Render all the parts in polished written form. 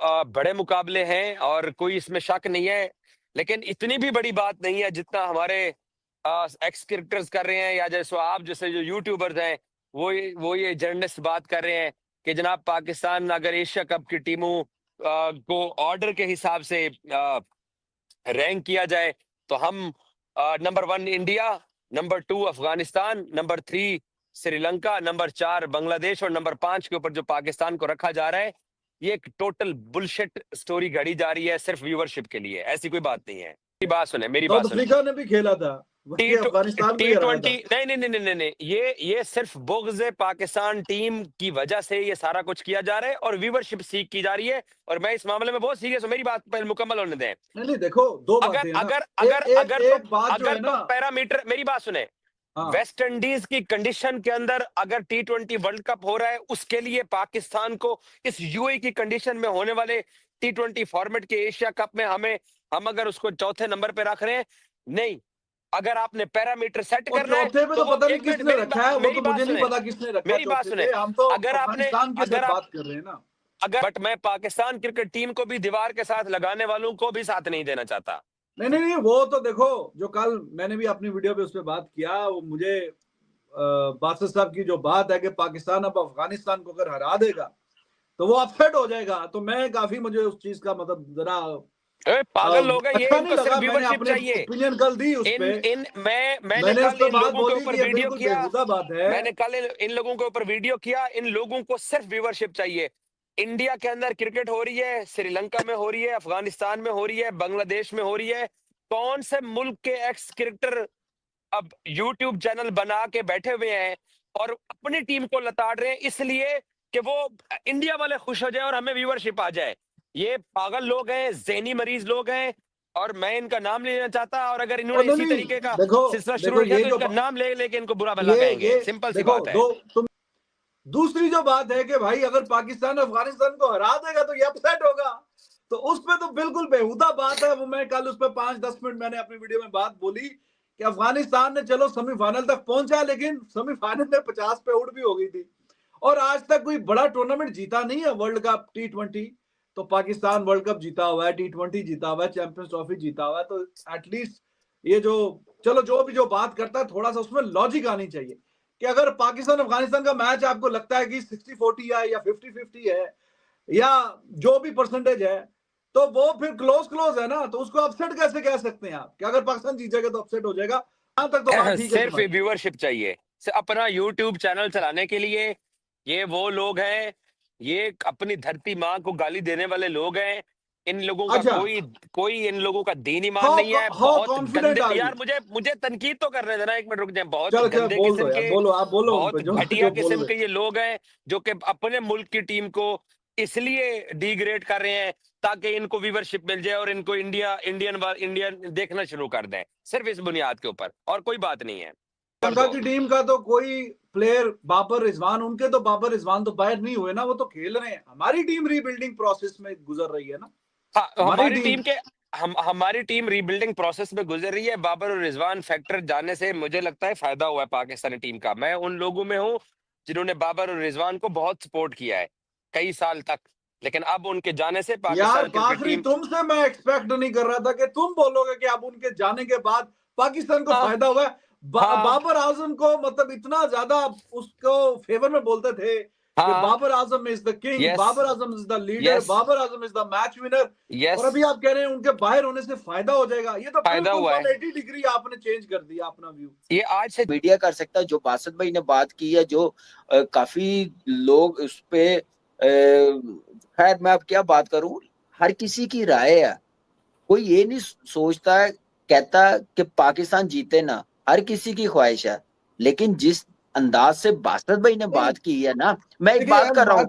बड़े मुकाबले हैं और कोई इसमें शक नहीं है, लेकिन इतनी भी बड़ी बात नहीं है जितना हमारे एक्स क्रिकेटर्स कर रहे हैं, या जैसे आप जैसे जो यूट्यूबर्स हैं वो ये जर्नलिस्ट बात कर रहे हैं कि जनाब पाकिस्तान अगर एशिया कप की टीमों को ऑर्डर के हिसाब से रैंक किया जाए तो हम number 1 India, number 2 Afghanistan, number 3 Sri Lanka, number 4 Bangladesh और नंबर 5 के ऊपर जो पाकिस्तान को रखा जा रहा है, ये एक टोटल बुलशिट स्टोरी घड़ी जा रही है सिर्फ व्यूवरशिप के लिए। ऐसी कोई बात नहीं है। मेरी बात सुने, मेरी बात साउथ सुने। अफ्रीका ने भी खेला था, वही अफगानिस्तान को ही हराया था। T20 नहीं नहीं नहीं नहीं नहीं, ये सिर्फ बुग़्ज़ पाकिस्तान टीम की वजह से ये सारा कुछ किया जा रहा है और व्यूवरशिप सीख की जा रही है, और मैं इस मामले में बहुत सीरियस हूं। मेरी बात पहले मुकम्मल होने दें। नहीं देखो, दो अगर बातें हैं ना। अगर अगर एक बात जो है ना, पैरामीटर, मेरी बात सुने, हाँ, वेस्ट इंडीज की कंडीशन के अंदर अगर T20 वर्ल्ड कप हो रहा है, उसके लिए पाकिस्तान को इस यूएई की कंडीशन में होने वाले T20 फॉर्मेट के एशिया कप में हम अगर उसको चौथे नंबर पे रख रहे हैं, नहीं, अगर आपने पैरामीटर सेट करना है चौथे पे तो पता नहीं किसने रखा है, वो तो मुझे नहीं पता किसने रखा है। मेरी बात सुने, हम तो अगर आपने बात कर रहे हैं ना, बट मैं पाकिस्तान क्रिकेट टीम को भी दीवार के साथ लगाने वालों को भी साथ नहीं देना चाहता। नहीं, वो तो देखो, जो कल मैंने भी अपनी वीडियो पे उस पर बात किया, वो मुझे बासित साहब की जो बात है कि पाकिस्तान अब अफगानिस्तान को अगर हरा देगा तो वो अपसेट हो जाएगा, तो मैं काफी, मुझे उस चीज का मतलब जरा पागल लोग हैं ये, अच्छा इनको सिर्फ व्यूवरशिप चाहिए। ओपिनियन कल दी उस पे, मैंने कल इन लोगों के ऊपर वीडियो किया, बात है, मैंने कल इन लोगों के ऊपर वीडियो किया। इन लोगों को सिर्फ व्यूवरशिप चाहिए। इंडिया के अंदर क्रिकेट हो रही है, श्रीलंका में हो रही है, अफगानिस्तान में हो रही है, बांग्लादेश में हो रही है। कौन से मुल्क के एक्स क्रिकेटर अब यूट्यूब चैनल बना के बैठे हुए हैं और अपनी टीम को लताड़ रहे हैं इसलिए कि वो इंडिया वाले खुश हो जाए और हमें व्यूवरशिप आ जाए? ये पागल लोग हैं, ज़हनी मरीज लोग हैं, और मैं इनका नाम नहीं लेना चाहता। और अगर इन्होंने इसी तरीके का सिलसिला शुरू किया तो इनका नाम ले लेके इनको बुरा भला कहेंगे। सिंपल सी बात है। दूसरी जो बात है कि भाई अगर पाकिस्तान अफगानिस्तान को हरा देगा तो ये अपसेट होगा, तो उस पे तो बिल्कुल बेहुदा बात है। वो मैं कल उस पर 5-10 मिनट मैंने अपनी वीडियो में बात बोली कि अफगानिस्तान ने चलो सेमीफाइनल तक पहुंचा, लेकिन सेमीफाइनल में 50 पे आउट भी हो गई थी, और आज तक कोई बड़ा टूर्नामेंट जीता नहीं है वर्ल्ड कप T20। तो पाकिस्तान वर्ल्ड कप जीता हुआ है, T20 जीता हुआ है, चैंपियंस ट्रॉफी जीता हुआ है, तो एटलीस्ट ये जो चलो जो भी जो बात करता है थोड़ा सा उसमें लॉजिक आनी चाहिए कि अगर पाकिस्तान अफगानिस्तान का मैच आपको लगता है कि 60-40 है या 50-50 है या जो भी परसेंटेज है, तो वो फिर क्लोज है ना, तो उसको अपसेट कैसे कह सकते हैं आप कि अगर पाकिस्तान जीत जाएगा तो अपसेट हो जाएगा? यहां तक तो बात ठीक है। सिर्फ व्यूवरशिप चाहिए अपना यूट्यूब चैनल चलाने के लिए। ये वो लोग हैं, ये अपनी धरती माँ को गाली देने वाले लोग हैं। इन लोगों का कोई इन लोगों का दीन ईमान नहीं है। बहुत गंदे, यार मुझे तनकीद तो करने देना, एक मिनट रुक जाए। बहुत गंदे किस्म के, बहुत घटिया किस्म के ये लोग हैं जो कि अपने मुल्क की टीम को इसलिए डिग्रेड कर रहे हैं ताकि इनको व्यूवरशिप मिल जाए और इनको इंडियन देखना शुरू कर दें, सिर्फ इस बुनियाद के ऊपर, और कोई बात नहीं है। श्रीलंका की टीम का तो कोई प्लेयर, बाबर रिजवान, उनके तो बाबर रिजवान तो बाहर नहीं हुए ना, वो तो खेल रहे हैं। हमारी टीम रीबिल्डिंग प्रोसेस में गुजर रही है ना। हाँ, हमारी टीम रीबिल्डिंग प्रोसेस में गुजर रही है। बाबर और रिजवान फैक्टर जाने से मुझे लगता है फायदा हुआ है पाकिस्तानी टीम का। मैं उन लोगों में हूँ जिन्होंने बाबर और रिजवान को बहुत सपोर्ट किया है कई साल तक, लेकिन अब उनके जाने से पाकिस्तान क्रिकेट टीम, तुमसे मैं एक्सपेक्ट नहीं कर रहा था कि तुम बोलोगे कि अब उनके जाने के बाद पाकिस्तान को फायदा हुआ है। बाबर आजम को मतलब इतना ज्यादा उसको फेवर में बोलते थे कि Babar Azam is the king, Babar Azam is the leader, Babar Azam is the match winner, और अभी आप कह रहे हैं उनके बाहर होने से फायदा हो जाएगा। ये तो फायदा हुआ है। 180 डिग्री आपने चेंज कर दिया अपना व्यू। ये आज से मीडिया कर सकता है। जो बासित भाई ने बात की है, जो काफी लोग उस पे, खैर मैं अब क्या बात करूं, हर किसी की राय है। कोई ये नहीं सोचता है, कहता कि पाकिस्तान जीते ना, हर किसी की ख्वाहिश है। लेकिन जिस अंदाज से बासित भाई ने बात की है ना, मैं एक बात कर रहा हूँ,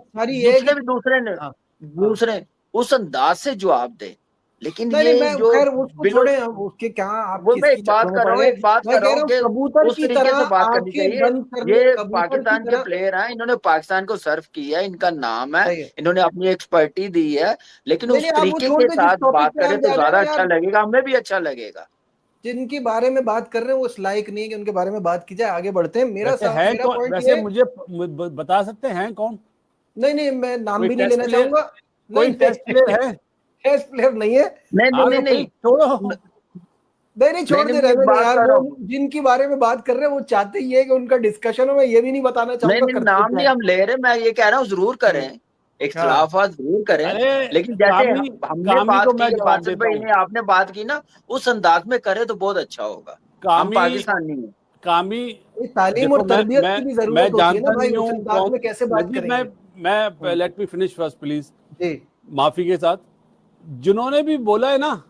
दूसरे उस अंदाज से जवाब दे। लेकिन ये जो छोड़े उसके क्या, आप वो मैं एक बात कर रहा हूँ कि उस तरीके से बात करनी चाहिए। ये पाकिस्तान के प्लेयर हैं, इन्होंने पाकिस्तान को सर्व किया है, इनका नाम है, इन्होंने अपनी एक्सपर्टी दी है, लेकिन उस तरीके के साथ बात करें तो ज्यादा अच्छा लगेगा, हमें भी अच्छा लगेगा। जिनके बारे में बात कर रहे हैं वो इस लायक नहीं है कि उनके बारे में बात की जाए। आगे बढ़ते हैं। मेरा वैसे मुझे बता सकते हैं कौन? नहीं, मैं नाम भी नहीं लेना चाहूंगा। कोई टेस्ट प्लेयर है? टेस्ट प्लेयर नहीं है। नहीं छोड़ो, नहीं छोड़ दे, रहने दे यार। वो जिनकी बारे में बात कर रहे हैं वो चाहते ही है कि उनका डिस्कशन हो। मैं ये भी नहीं बताना चाहूंगा नहीं, नाम नहीं हम ले रहे, मैं ये कह रहा हूँ जरूर करें, इख्तिलाफात जरूर करें, लेकिन जैसे हमने बात की, बासित भाई ने आपने बात की ना, उस अंदाज में करे तो बहुत अच्छा होगा। हम पाकिस्तानी हैं, कामी तालीम और तरबियत की भी जरूरत होती है ना भाई, उस अंदाज में कैसे बात करेंगे। मैं let me finish first please, माफी के साथ। जिन्होंने भी बोला है ना,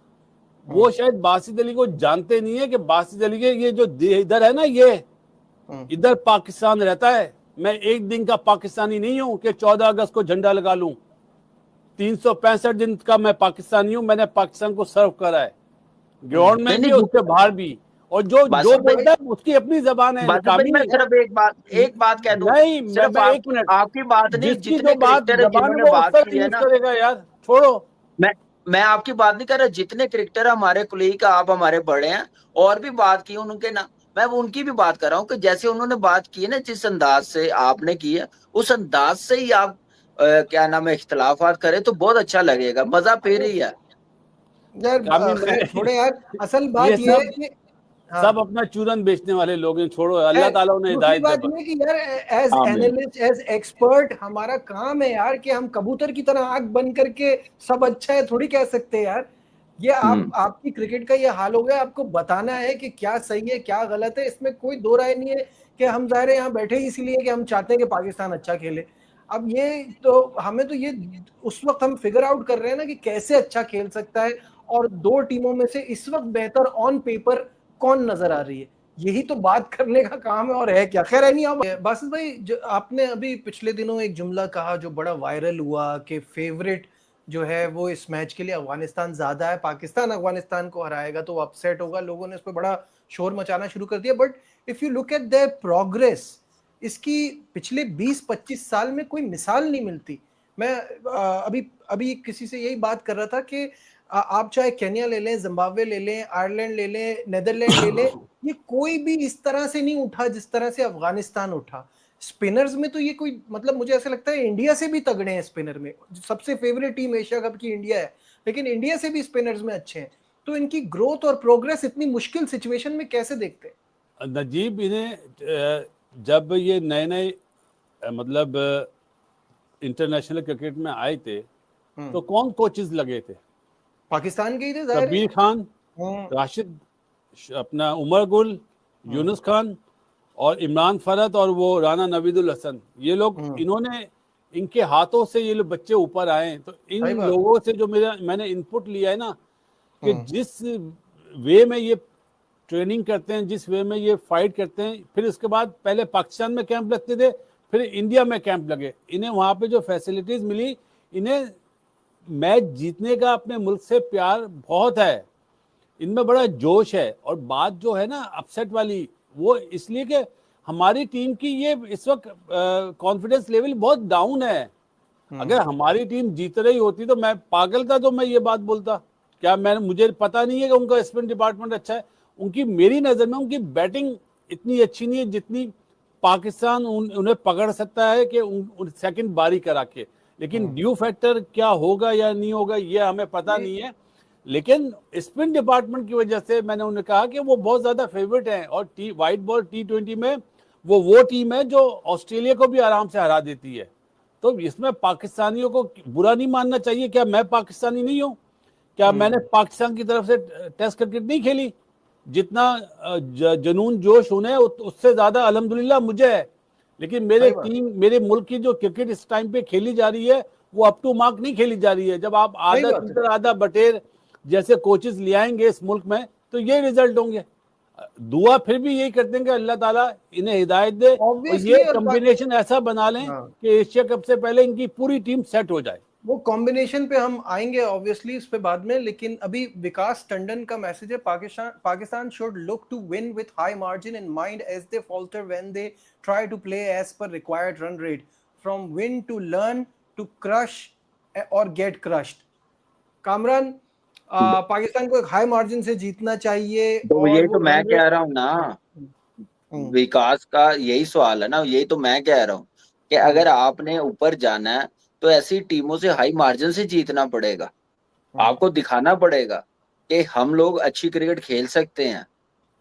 वो शायद बासित अली को जानते नहीं है कि बासित अली के ये जो इधर है ना, ये इधर पाकिस्तान रहता है। मैं एक दिन का पाकिस्तानी नहीं हूं कि 14 अगस्त को झंडा लगा लूं। 365 दिन का मैं पाकिस्तानी हूं। मैंने पाकिस्तान को सर्व करा है, ग्राउंड में भी, उसके बाहर भी। और जो बोलता है उसकी अपनी जबान है। मैं सिर्फ एक बात कह दूं, नहीं, सिर्फ एक मिनट, आपकी बात नहीं, जितने क्रिकेटर जिन्होंने बात की है ना, करेगा यार, छोड़ो। मैं आपकी बात नहीं कर रहा। जितने क्रिकेटर हमारे कुलीग, आप हमारे बड़े हैं, और भी बात की उनके ना, मैं उनकी भी बात कर रहा हूँ कि जैसे उन्होंने बात की है ना, जिस अंदाज से आपने की है, उस अंदाज से ही आप क्या नाम है, इख्तिलाफात करें तो बहुत अच्छा लगेगा, मजा फिर ही है यार। थोड़े यार, असल बात ये है कि सब अपना चूरन बेचने वाले लोग हैं, छोड़ो। अल्लाह ताला उन्हें हिदायत दे। बात ये कि यार, एज एनालिस्ट, एज एक्सपर्ट, हमारा काम है यार कि हम कबूतर की तरह आंख बंद करके सब अच्छा है थोड़ी कह सकते हैं यार। ये आपकी क्रिकेट का ये हाल हो गया, आपको बताना है कि क्या सही है क्या गलत है। इसमें कोई दो राय नहीं है कि हम ज़ाहिर है यहाँ बैठे इसीलिए कि हम चाहते हैं कि पाकिस्तान अच्छा खेले। अब ये तो हमें तो ये उस वक्त हम फिगर आउट कर रहे हैं ना कि कैसे अच्छा खेल सकता है, और दो टीमों में से इस वक्त बेहतर ऑन पेपर कौन नजर आ रही है, यही तो बात करने का काम है, और है क्या। खैर है नहीं। आप बासित भाई, जो आपने अभी पिछले दिनों एक जुमला कहा जो बड़ा वायरल हुआ कि फेवरेट जो है वो इस मैच के लिए अफगानिस्तान ज्यादा है, पाकिस्तान अफगानिस्तान को हराएगा तो अपसेट होगा। लोगों ने इस पर बड़ा शोर मचाना शुरू कर दिया। But if you look at there progress, इसकी पिछले 20-25 साल में कोई मिसाल नहीं मिलती। मैं अभी किसी से यही बात कर रहा था कि आप चाहे केन्या ले लें, जिम्बाब्वे ले लें, आयरलैंड ले लें, नेदरलैंड ले लें, ये कोई भी इस तरह से नहीं उठा जिस तरह से अफगानिस्तान उठा। स्पिनर्स में तो ये कोई, मतलब मुझे ऐसा लगता है इंडिया से भी तगड़े हैं स्पिनर में। सबसे फेवरेट टीम एशिया कप की इंडिया है, लेकिन इंडिया से भी स्पिनर्स में अच्छे हैं। तो इनकी ग्रोथ और प्रोग्रेस इतनी मुश्किल सिचुएशन में कैसे देखते हैं? नजीब, इन्हें जब ये नए मतलब इंटरनेशनल क्रिकेट में आए थे तो कौन कोचेस लगे थे? पाकिस्तान के ही थे, कबीर खान, राशिद, अपना उमर गुल, यूनुस खान और इमरान फरत और वो राना नवीदुल हसन। ये लोग, इन्होंने, इनके हाथों से ये लोग बच्चे ऊपर आए। तो इन लोगों से जो मैंने इनपुट लिया है ना, कि जिस वे में ये ट्रेनिंग करते हैं, जिस वे में ये फाइट करते हैं, फिर उसके बाद पहले पाकिस्तान में कैंप लगते थे, फिर इंडिया में कैंप लगे। इन्हें वहाँ पे जो फैसिलिटीज मिली, इन्हें मैच जीतने का अपने मुल्क से प्यार बहुत है, इनमें बड़ा जोश है। और बात जो है ना अपसेट वाली, वो इसलिए कि हमारी टीम की ये इस वक्त कॉन्फिडेंस लेवल बहुत डाउन है। अगर हमारी टीम जीत रही होती तो मैं पागल था तो मैं ये बात बोलता क्या? मुझे पता नहीं है कि उनका स्पिन डिपार्टमेंट अच्छा है। उनकी, मेरी नज़र में उनकी बैटिंग इतनी अच्छी नहीं है जितनी पाकिस्तान उन्हें पकड़ सकता है कि सेकंड बारी करा के। लेकिन ड्यू फैक्टर क्या होगा या नहीं होगा ये हमें पता नहीं है। लेकिन स्पिन डिपार्टमेंट की वजह से मैंने उन्हें कहा कि वो बहुत ज्यादा फेवरेट हैं। और व्हाइट बॉल T20 में वो टीम है जो ऑस्ट्रेलिया को भी आराम से हरा देती है। तो इसमें पाकिस्तानियों को बुरा नहीं मानना चाहिए। क्या मैं पाकिस्तानी नहीं हूँ? क्या मैंने पाकिस्तान की तरफ से टेस्ट क्रिकेट नहीं खेली? जितना जनून जोश उन्हें, उससे ज्यादा अल्हम्दुलिल्लाह मुझे है। लेकिन मेरे मुल्क की जो क्रिकेट इस टाइम पे खेली जा रही है वो अप टू मार्क नहीं खेली जा रही है। जब आप आधा बटेर जैसे कोचेस ले आएंगे इस मुल्क में तो ये रिजल्ट होंगे। दुआ फिर भी यही करते हैं कि अल्लाह ताला इन्हें हिदायत दे और ये कॉम्बिनेशन ऐसा बना लें कि एशिया कप से पहले इनकी पूरी टीम सेट हो जाए। वो कॉम्बिनेशन पे हम आएंगे ऑब्वियसली इस पे बाद में। लेकिन अभी विकास टंडन का मैसेज है, Pakistan should look to win with high margin in mind as they falter when they try to play as per required run rate, from win to learn to crush or get crushed. Kamran, Pakistan को एक high margin से जीतना चाहिए। तो और ये तो मैं कह रहा हूँ ना, विकास का यही सवाल है ना, यही तो मैं कह रहा हूँ कि अगर आपने ऊपर जाना है तो ऐसी टीमों से हाई मार्जिन से जीतना पड़ेगा। आपको दिखाना पड़ेगा कि हम लोग अच्छी क्रिकेट खेल सकते हैं,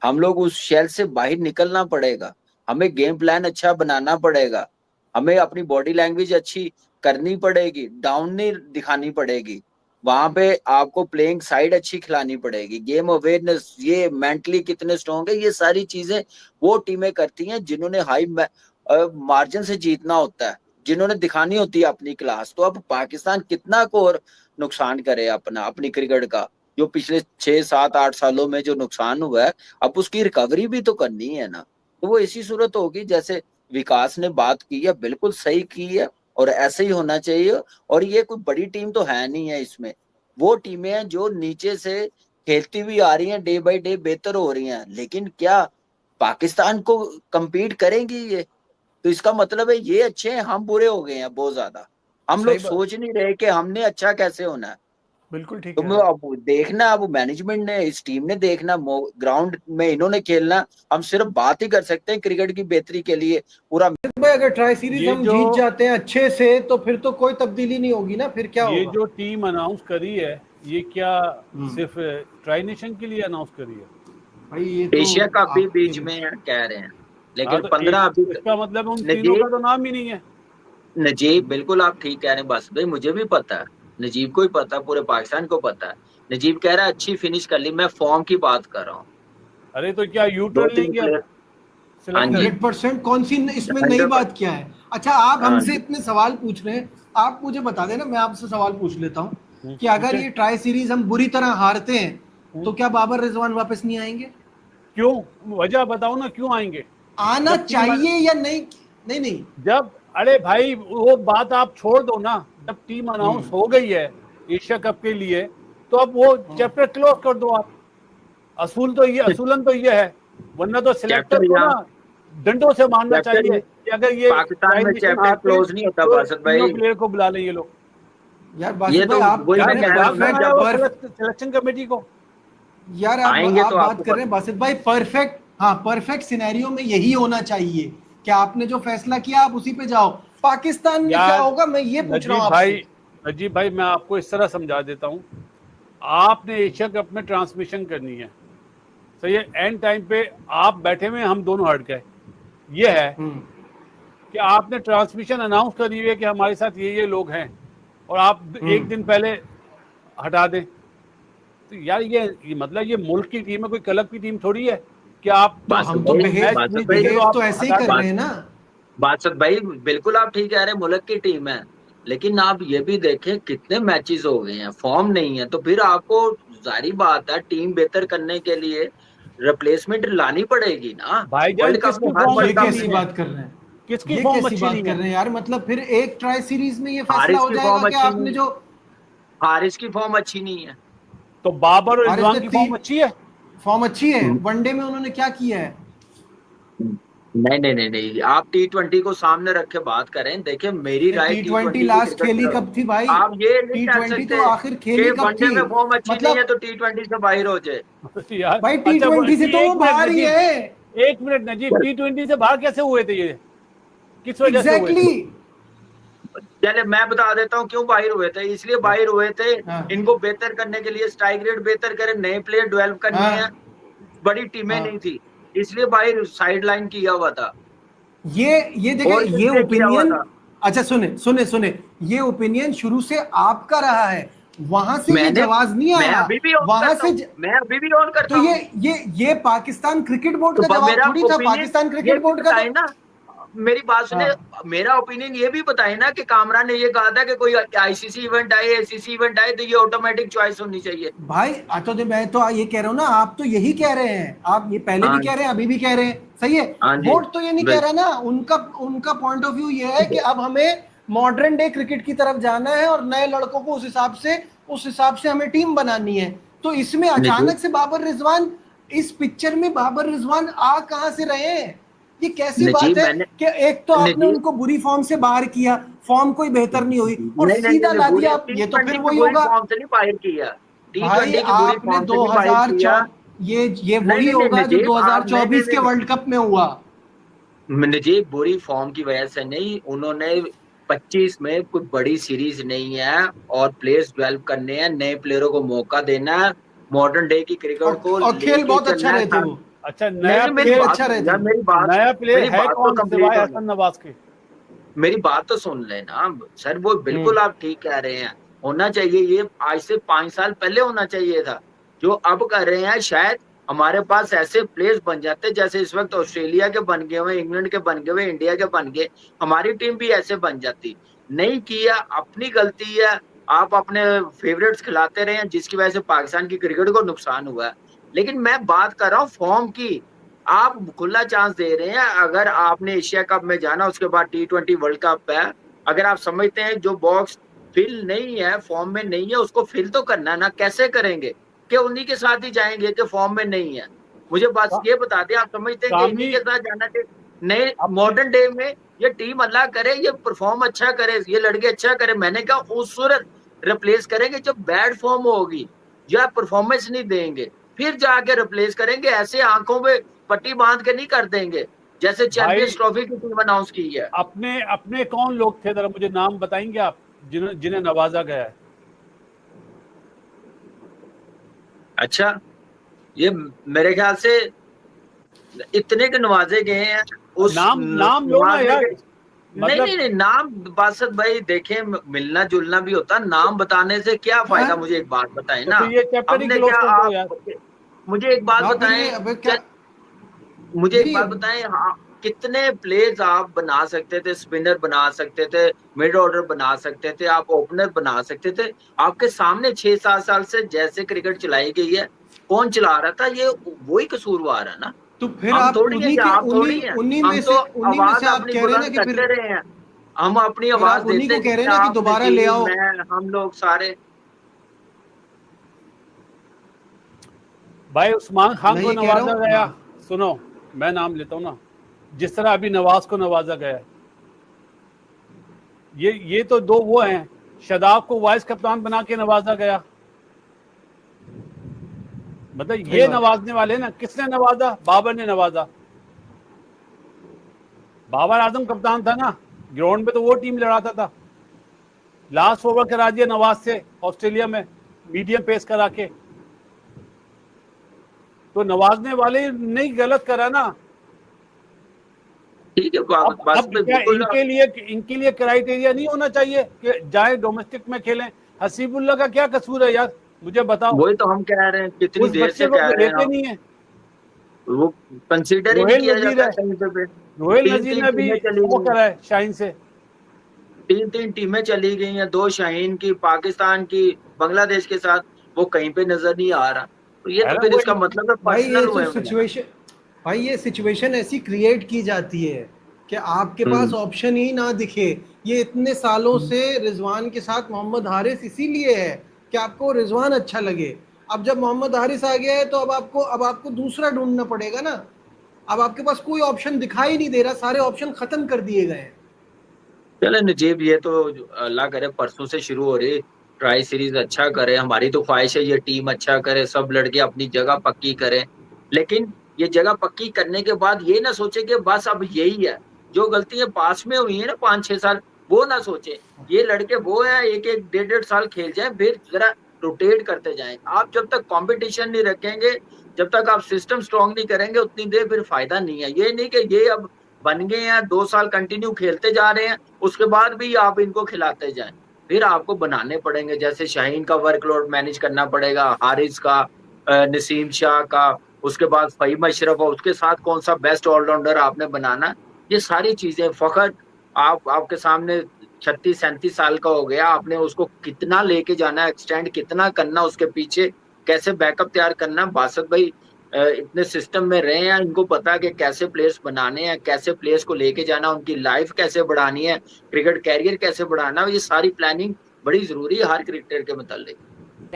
हम लोग उस शेल से बाहर निकलना पड़ेगा, हमें गेम प्लान अच्छा बनाना पड़ेगा, हमें अपनी बॉडी लैंग्वेज अच्छी करनी पड़ेगी, डाउन नहीं दिखानी पड़ेगी, वहां पे आपको प्लेइंग साइड अच्छी खिलानी पड़ेगी, गेम अवेयरनेस, ये मेंटली कितने स्ट्रॉन्ग है, ये सारी चीजें वो टीमें करती हैं जिन्होंने हाई मार्जिन से जीतना होता है, जिन्होंने दिखानी होती है अपनी क्लास। तो अब पाकिस्तान कितना को और नुकसान करे अपनी क्रिकेट का, जो पिछले 6 7 8 सालों में जो नुकसान हुआ है, अब उसकी रिकवरी भी तो करनी है ना। तो वो इसी सूरत होगी जैसे विकास ने बात की है, बिल्कुल सही की है, और ऐसे ही होना चाहिए। और ये कोई बड़ी टीम तो है नहीं है, इसमें वो टीमें हैं जो नीचे से खेलती हुई आ रही हैं, डे बाय डे बेहतर हो रही हैं, लेकिन क्या पाकिस्तान को compete करेंगी ये? तो इसका मतलब है ये अच्छे हैं, हम बुरे हो गए हैं बहुत ज्यादा, हम लोग सोच नहीं रहे कि हमने अच्छा कैसे होना है। बिल्कुल ठीक तो है। अब देखना, अब मैनेजमेंट ने, इस टीम ने देखना, ग्राउंड में इन्होंने खेलना। हम सिर्फ बात ही कर सकते हैं क्रिकेट की बेहतरी के लिए पूरा। भाई अगर ट्राई सीरीज हम जीत जाते हैं अच्छे से तो फिर तो कोई तब्दीली नहीं होगी ना, फिर क्या होगा? ये जो टीम अनाउंस करी है ये क्या सिर्फ ट्राई नेशन के लिए अनाउंस करी है? भाई ये तो एशिया कप भी बीच में कह रहे हैं, लेकिन 15 अभी इसका मतलब उन तीनों का तो नाम ही नहीं है। नजीब, बिल्कुल आप ठीक कह रहे हैं बस भाई, मुझे भी पता है, नजीब को ही पता है, पूरे पाकिस्तान को पता है। नजीब कह रहा है अच्छी फिनिश कर ली, मैं फॉर्म की बात कर रहा हूँ। अरे तो क्या यूटर्न लेंगे? 100% कौन सी इसमें नई बात क्या है? अच्छा आप हमसे इतने सवाल पूछ रहे हैं, आप मुझे बता देना, मैं आपसे सवाल पूछ लेता हूँ कि अगर ये ट्राई सीरीज हम बुरी तरह हारते हैं तो क्या बाबर रिजवान वापस नहीं आएंगे? क्यों? वजह बताओ ना, क्यों आएंगे? आना चाहिए या नहीं? नहीं जब, अरे भाई वो बात आप छोड़ दो ना, जब टीम अनाउंस हो गई है एशिया कप के लिए तो अब वो चैप्टर क्लोज कर दो आप। असूलन तो ये है, वरना तो सिलेक्टर को ना डंडों से मारना चाहिए कि अगर ये पाकिस्तान में चैप्टर क्लोज नहीं होता बासित भाई, प्लेयर को बुला ले ये लोग। यार बासित भाई आप सिलेक्शन कमेटी को यार आप बात कर रहे हैं बासित भाई, परफेक्ट, हाँ परफेक्ट सिनेरियो में यही होना चाहिए कि आपने जो फैसला किया आप उसी पे जाओ। पाकिस्तान में क्या होगा मैं ये पूछ रहा हूँ आपसे। नजीब भाई मैं आपको इस तरह समझा देता हूँ, आपने एशिया कप में ट्रांसमिशन करनी है, सही है, एंड टाइम पे आप बैठे हुए, हम दोनों हट गए, ये है कि आपने ट्रांसमिशन अनाउंस करी हुई है कि हमारे साथ ये लोग हैं और आप एक दिन पहले हटा दें, तो यार ये मतलब ये मुल्क की टीम है, कोई क्लब की टीम थोड़ी है कि आप हम तो ऐसे ही कर रहे हैं ना। बादशाह भाई बिल्कुल आप ठीक कह रहे हैं, मुल्क की टीम है, लेकिन आप ये भी देखें कितने मैचेस हो गए हैं, फॉर्म नहीं है, तो फिर आपको जारी बात है टीम बेहतर करने के लिए रिप्लेसमेंट लानी पड़ेगी ना। भाईजान किसकी बात कर रहे हैं? किसकी फॉर्म अच्छी नहीं कर रहे हैं यार? मतलब फिर एक ट्राई सीरीज में ये फैसला हो जाएगा कि आपने जो हारिस की फॉर्म अच्छी नहीं है, तो बाबर और रिजवान की फॉर्म अच्छी है। फॉर्म अच्छी है, वनडे में उन्होंने क्या किया है? नहीं, आप T20 को सामने रख के बात करें। देखिए मेरी राय, T20 लास्ट खेली कब थी भाई? आप ये T20 तो आखिर खेली कब थी? में फॉर्म अच्छी नहीं है तो T20 से बाहर हो जाए यार भाई। T20 से तो वो बाहर ही है। एक मिनट नजीब, T20 से बाहर कैसे हुए थे ये? किस वजह से हुए थे? चले मैं बता देता हूँ क्यों बाहर हुए थे। इसलिए बाहर हुए थे, इनको बेहतर करने के लिए, स्ट्राइक रेट बेहतर करें, नए प्लेयर डेवलप करने हैं, बड़ी टीमें नहीं थी, इसलिए बाहर साइड लाइन किया हुआ था। ये देखिए ये ओपिनियन, अच्छा सुने ये ओपिनियन शुरू से आपका रहा है, वहां से ये जवाब नहीं आया, वहां से मैं अभी भी ऑन करता हूं। तो ये पाकिस्तान क्रिकेट बोर्ड का जवाब थोड़ी था, पाकिस्तान क्रिकेट बोर्ड का है ना। मेरी बात सुने, मेरा ओपिनियन ये भी बताए ना कि कामरान ने ये कहा था कि कोई आईसीसी इवेंट आए, एसीसी इवेंट आए तो ये ऑटोमेटिक चॉइस होनी चाहिए। भाई तो मैं तो ये कह रहा हूँ ना, आप तो यही कह रहे हैं, आप ये पहले भी कह रहे हैं, अभी भी कह रहे हैं, सही है। बोर्ड तो ये नहीं कह रहा ना, उनका पॉइंट ऑफ व्यू ये है कि अब हमें मॉडर्न डे क्रिकेट की तरफ जाना है और नए लड़कों को उस हिसाब से हमें टीम बनानी है। तो इसमें अचानक से बाबर रिजवान, इस पिक्चर में बाबर रिजवान आ कहां से रहे हैं? ये कैसी बात है कि एक तो आपने उनको बुरी फॉर्म से बाहर किया, फॉर्म कोई बेहतर नहीं हुई, और सीधा ला दिया आप। ये तो फिर वही होगा भाई, आपने 2004 ये वही होगा जो 2024 के वर्ल्ड कप में हुआ। नजीब बुरी फॉर्म की वजह से नहीं, उन्होंने 25 में कोई बड़ी सीरीज नहीं है और प्लेयर्स डेवलप करने हैं, नए प्लेयरों को मौका देना है, मॉडर्न डे की क्रिकेट को और खेल बहुत अच्छा रहे थे वो। अच्छा, नया प्लेयर अच्छा रहे थे, नया प्लेयर है कौन सिवाय हसन नवाज के? मेरी बात तो सुन लेना सर, वो बिल्कुल आप ठीक कह रहे हैं, होना चाहिए ये आज से 5 साल पहले होना चाहिए था। जो अब कर रहे हैं, शायद हमारे पास ऐसे प्लेयर्स बन जाते जैसे इस वक्त ऑस्ट्रेलिया के बन गए हुए, इंग्लैंड के बन गए हुए, इंडिया के बन गए, हमारी टीम भी ऐसे बन जाती। नहीं किया, अपनी गलती है, आप अपने फेवरेट्स खिलाते रहे हैं जिसकी वजह से पाकिस्तान की क्रिकेट को नुकसान हुआ है। लेकिन मैं बात कर रहा हूँ फॉर्म की, आप खुला चांस दे रहे हैं। अगर आपने एशिया कप में जाना, उसके बाद T20 वर्ल्ड कप है, अगर आप समझते हैं जो बॉक्स फिल नहीं है, फॉर्म में नहीं है, उसको फिल तो करना ना। कैसे करेंगे कि उन्हीं के साथ ही जाएंगे कि फॉर्म में नहीं है? मुझे बस ये बता दें, आप समझते हैं कि इन्हीं के साथ जाना चाहिए? नए मॉडर्न डे में ये टीम अल्लाह करे, ये परफॉर्म अच्छा करे, ये लड़के अच्छा करे, मैंने कहा उस सूरत रिप्लेस करेंगे जब बैड फॉर्म होगी या परफॉर्मेंस नहीं देंगे, फिर जाके रिप्लेस करेंगे। ऐसे आंखों में पट्टी बांध के नहीं कर देंगे जैसे चैंपियंस ट्रॉफी की टीम अनाउंस की है। अपने कौन लोग थे, जरा मुझे नाम बताएंगे आप जिन्हें नवाजा गया है? अच्छा, ये मेरे ख्याल से इतने के नवाजे गए हैं। उस नाम लो ना यार। नहीं, नाम बासत भाई देखें, मिलना जुलना भी होता, नाम बताने से क्या फायदा? मुझे एक बात बताएं ना, ये चैप्टर ही क्लोज कर दो यार। मुझे एक बात बताएं, मुझे एक बात बताएं, कितने प्लेयर्स आप बना सकते थे? स्पिनर बना सकते थे, मिड ऑर्डर बना सकते थे, आप ओपनर बना सकते थे। आपके सामने 6-7 साल से जैसे क्रिकेट चलाई गई है, कौन चला रहा था? ये वही कसूरवार है ना। तो फिर आप उन्हीं में से आप कह रहे हैं कि फिर रहे हैं, हम अपनी आवाज देते कह रहे हैं कि दोबारा ले आओ। हम लोग सारे भाई उस्मान खान को नवाजा गया, सुनो मैं नाम लेता हूं ना, जिस तरह अभी नवाज को नवाजा गया, ये तो दो वो हैं। शादाब को वाइस कप्तान बना के नवाजा गया, मतलब ये नवाजने वाले ना। किसने नवाजा? बाबर ने नवाजा। बाबर आजम कप्तान था ना, ग्राउंड में तो वो टीम लड़ाता था। लास्ट ओवर करा दिया नवाज से ऑस्ट्रेलिया में, मीडियम पेस करा के। तो नवाजने वाले नहीं गलत करा ना। ठीक है, इनके लिए क्राइटेरिया नहीं होना चाहिए कि जाए डोमेस्टिक में खेलें? हसीबुल्लाह का क्या कसूर है यार, मुझे बताओ। वही तो हम कह रहे हैं, कितनी देर से कह रहे हैं, नहीं है वो कंसीडर ही नहीं किया जाता कहीं पे। रोहिल नजीर ने भी वो करा है शाहीन से। 3 टीमें चली गई हैं, 2 शाहीन की, पाकिस्तान की, बांग्लादेश के साथ, वो कहीं पे नजर नहीं आ रहा। तो ये तो फिर इसका मतलब है पर्सनल हुए। भाई ये सिचुएशन ऐसी क्रिएट की जाती है कि आपके पास ऑप्शन ही ना दिखे। ये इतने सालों से रिजवान के साथ मोहम्मद हारिस इसीलिए है कि आपको रिजवान अच्छा लगे। अब जब मोहम्मद हारिस आ गया है तो अब आपको दूसरा ढूंढना पड़ेगा ना। अब आपके पास कोई ऑप्शन दिखाई नहीं दे रहा, सारे ऑप्शन खत्म कर दिए गए हैं। चले नजीब, ये तो अल्लाह करे परसों से शुरू हो रही ट्राई सीरीज अच्छा करे। हमारी तो ख्वाहिश है ये टीम अच्छा करे, सब लड़के अपनी जगह पक्की करें। लेकिन ये जगह पक्की करने के बाद ये ना सोचे कि बस अब यही है। जो गलतियां पास में हुई है ना 5-6 साल, वो ना सोचे। ये लड़के वो है, 1-1, 1.5 साल खेल जाए, फिर जरा रोटेट करते जाएं। आप जब तक कंपटीशन नहीं रखेंगे, जब तक आप सिस्टम स्ट्रॉन्ग नहीं करेंगे, उतनी देर फिर फायदा नहीं है। ये नहीं कि ये अब बन गए हैं, 2 साल कंटिन्यू खेलते जा रहे हैं, उसके बाद भी आप इनको खिलाते जाएं। फिर आपको बनाने पड़ेंगे, जैसे शाहीन का वर्कलोड मैनेज करना पड़ेगा, हारिस का, नसीम शाह का, उसके बाद फहीम अशरफ, और उसके साथ कौन सा बेस्ट ऑलराउंडर आपने बनाना। ये सारी चीजें फखर आपके सामने 36-37 साल का हो गया, आपने उसको कितना लेके जाना, एक्सटेंड कितना करना, उसके पीछे कैसे बैकअप तैयार करना। बासत भाई इतने सिस्टम में रहे हैं, इनको पता है कि कैसे प्लेयर्स बनाने हैं, कैसे प्लेयर्स को लेके जाना, उनकी लाइफ कैसे बढ़ानी है, क्रिकेट कैरियर कैसे बढ़ाना। ये सारी प्लानिंग बड़ी जरूरी है हर क्रिकेटर के मुतालिक।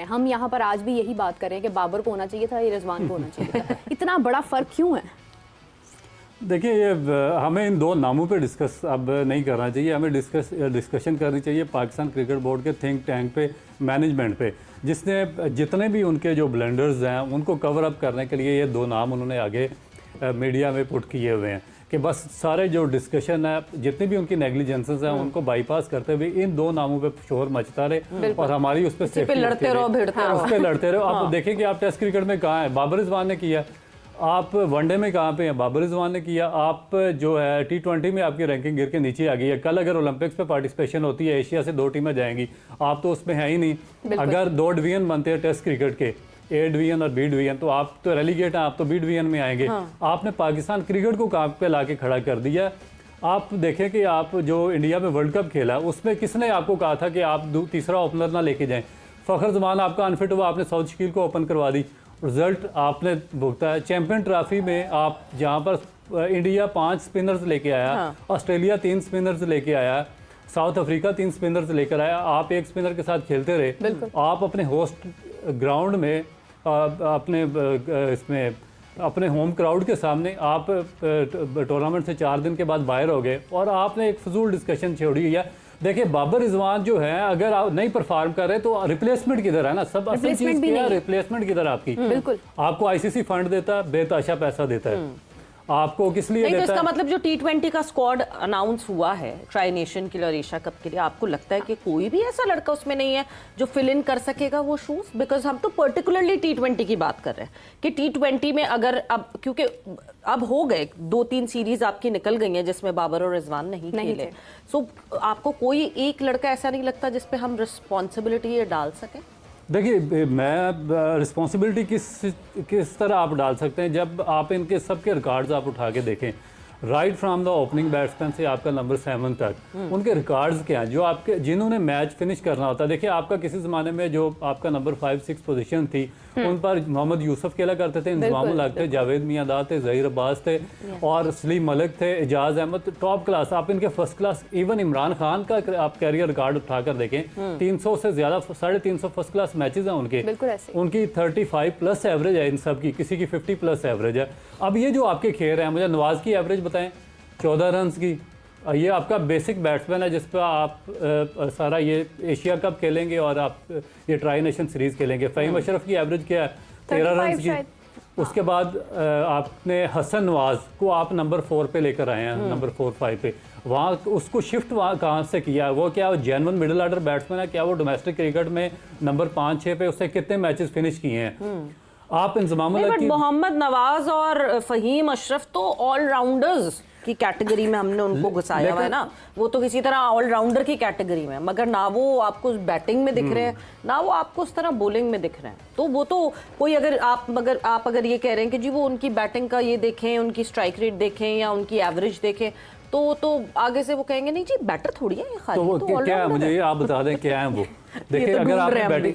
हम यहाँ पर आज भी यही बात करें कि बाबर को होना चाहिए था या रिजवान को होना चाहिए था। इतना बड़ा फर्क क्यों है? देखिए, ये हमें इन 2 नामों पे डिस्कस अब नहीं करना चाहिए। हमें डिस्कशन करनी चाहिए पाकिस्तान क्रिकेट बोर्ड के थिंक टैंक पे, मैनेजमेंट पे, जिसने जितने भी उनके जो ब्लंडर्स हैं उनको कवर अप करने के लिए ये 2 नाम उन्होंने आगे मीडिया में पुट किए हुए हैं। कि बस सारे जो डिस्कशन है, जितनी भी उनकी नेग्लिजेंसेस हैं, उनको बाईपास करते हुए इन 2 नामों पे शोर मचता रहे और हमारी उस पर सेफ्टी लड़ते रहो, भिड़ते रहो, उस पर लड़ते रहो। आप देखें कि आप टेस्ट क्रिकेट में कहाँ हैं, बाबर रिजवान ने किया, आप वनडे में कहाँ पे हैं, बाबर रिजवान ने किया, आप जो है T20 में आपकी रैंकिंग गिर के नीचे आ गई है। कल अगर ओलंपिक्स पे पार्टिसिपेशन होती है, एशिया से 2 टीमें जाएंगी, आप तो उसमें है ही नहीं। अगर 2 डिवीजन बनते हैं टेस्ट क्रिकेट के, A डिवीजन और B डिवीजन, तो आप तो रेलीगेट हैं, आप तो B डिवीजन में आएंगे। आपने पाकिस्तान क्रिकेट को कहाँ पे ला के खड़ा कर दिया। आप देखें कि आप जो इंडिया में वर्ल्ड कप खेला, उसमें किसने आपको कहा था कि आप तीसरा ओपनर ना लेके जाएं। फ़खर जमान आपका अनफिट हुआ, आपने साउथ शकील को ओपन करवा दी, रिजल्ट आपने भुगता है। चैंपियन ट्रॉफी में आप जहाँ पर इंडिया 5 स्पिनर्स लेके आया, ऑस्ट्रेलिया 3 स्पिनर्स लेके आया, साउथ अफ्रीका 3 स्पिनर्स लेकर आया, आप 1 स्पिनर के साथ खेलते रहे। आप अपने होस्ट ग्राउंड में अपने इसमें अपने होम क्राउड के सामने आप टूर्नामेंट से 4 दिन के बाद बाहर हो गए और आपने एक फजूल डिस्कशन छोड़ी हुई है। देखिए बाबर रिजवान जो है, अगर आप नहीं परफॉर्म कर रहे तो रिप्लेसमेंट किधर है ना, सब असल चीज क्या है, रिप्लेसमेंट किधर आपकी। बिल्कुल आपको आईसीसी फंड देता है, बेतहाशा पैसा देता है, आपको किस लिए नहीं, देता तो इसका है? मतलब जो T20 का स्क्वाड अनाउंस हुआ है ट्राई नेशन के लिए और एशिया कप के लिए, आपको लगता है कि कोई भी ऐसा लड़का उसमें नहीं है जो फिल इन कर सकेगा वो शूज? बिकॉज हम तो पर्टिकुलरली T20 की बात कर रहे हैं कि T20 में अगर अब, क्योंकि अब हो गए 2-3 सीरीज आपकी निकल गई हैं जिसमें बाबर और रिजवान नहीं खेले, सो आपको कोई एक लड़का ऐसा नहीं लगता जिसपे हम रिस्पॉन्सिबिलिटी ये डाल सकें? देखिए मैं रिस्पॉन्सिबिलिटी किस तरह आप डाल सकते हैं, जब आप इनके सबके रिकॉर्ड्स आप उठा के देखें, right from the opening batsman से आपका नंबर 7 तक उनके रिकॉर्ड्स क्या हैं, जो आपके जिन्होंने मैच फिनिश करना होता है। देखिए आपका किसी ज़माने में जो आपका नंबर 5-6 पोजीशन थी, उन पर मोहम्मद यूसुफ खेला करते थे, इंतजामुल हक थे, जावेद मियाँदाद थे, ज़हीर अब्बास थे और सलीम मलिक थे, एजाज अहमद, टॉप क्लास। आप इनके first class, even Imran Khan का आप कैरियर रिकॉर्ड उठाकर देखें, 300 से ज़्यादा 350 फर्स्ट क्लास मैचेस हैं उनके, उनकी 35+ एवरेज है इन सब की, किसी की 50+ एवरेज है। अब ये जो आपके खेल हैं, मुझे नवाज की एवरेज बताएं 14 रन की, ये आपका बेसिक बैट्समैन है जिस पर आप सारा ये एशिया कप खेलेंगे और आप ये ट्राई नेशन सीरीज खेलेंगे। फ़हीम अशरफ की एवरेज क्या है? 13 रन की। उसके बाद आपने हसन नवाज को आप नंबर 4 पे लेकर आए हैं, नंबर 4-5 पे, वहाँ उसको शिफ्ट वहाँ कहाँ से किया है? वो क्या जेन्युइन मिडिल ऑर्डर बैट्समैन है? क्या वो डोमेस्टिक क्रिकेट में नंबर 5-6 पे उसने कितने मैचेस फिनिश किए हैं? आप मोहम्मद नवाज और फहीम अशरफ तो ऑलराउंडर्स की कैटेगरी में हमने उनको घुसाया हुआ है ना, वो तो किसी तरह ऑलराउंडर की कैटेगरी में, मगर ना वो आपको बैटिंग में दिख रहे हैं ना वो आपको उस तरह बॉलिंग में दिख रहे हैं। तो वो तो कोई अगर आप ये कह रहे हैं कि जी वो उनकी बैटिंग का ये देखें, उनकी स्ट्राइक रेट देखें या उनकी एवरेज देखें, तो आगे से वो कहेंगे नहीं जी बैटर थोड़ी है ये, खाली तो क्या है, मुझे ये आप बता दें क्या है वो। देखिए तो अगर आप बैटिंग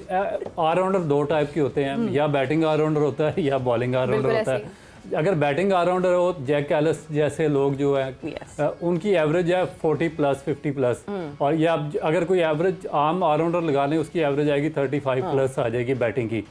ऑलराउंडर 2 टाइप के होते हैं, या बैटिंग ऑलराउंडर होता है या बॉलिंग ऑलराउंडर होता है। अगर बैटिंग ऑलराउंडर हो, जैक कैलिस जैसे लोग जो है उनकी एवरेज है 40+, 50+, और या अगर कोई एवरेज आम ऑलराउंडर लगा लें उसकी एवरेज आएगी 35+ आ जाएगी बैटिंग की।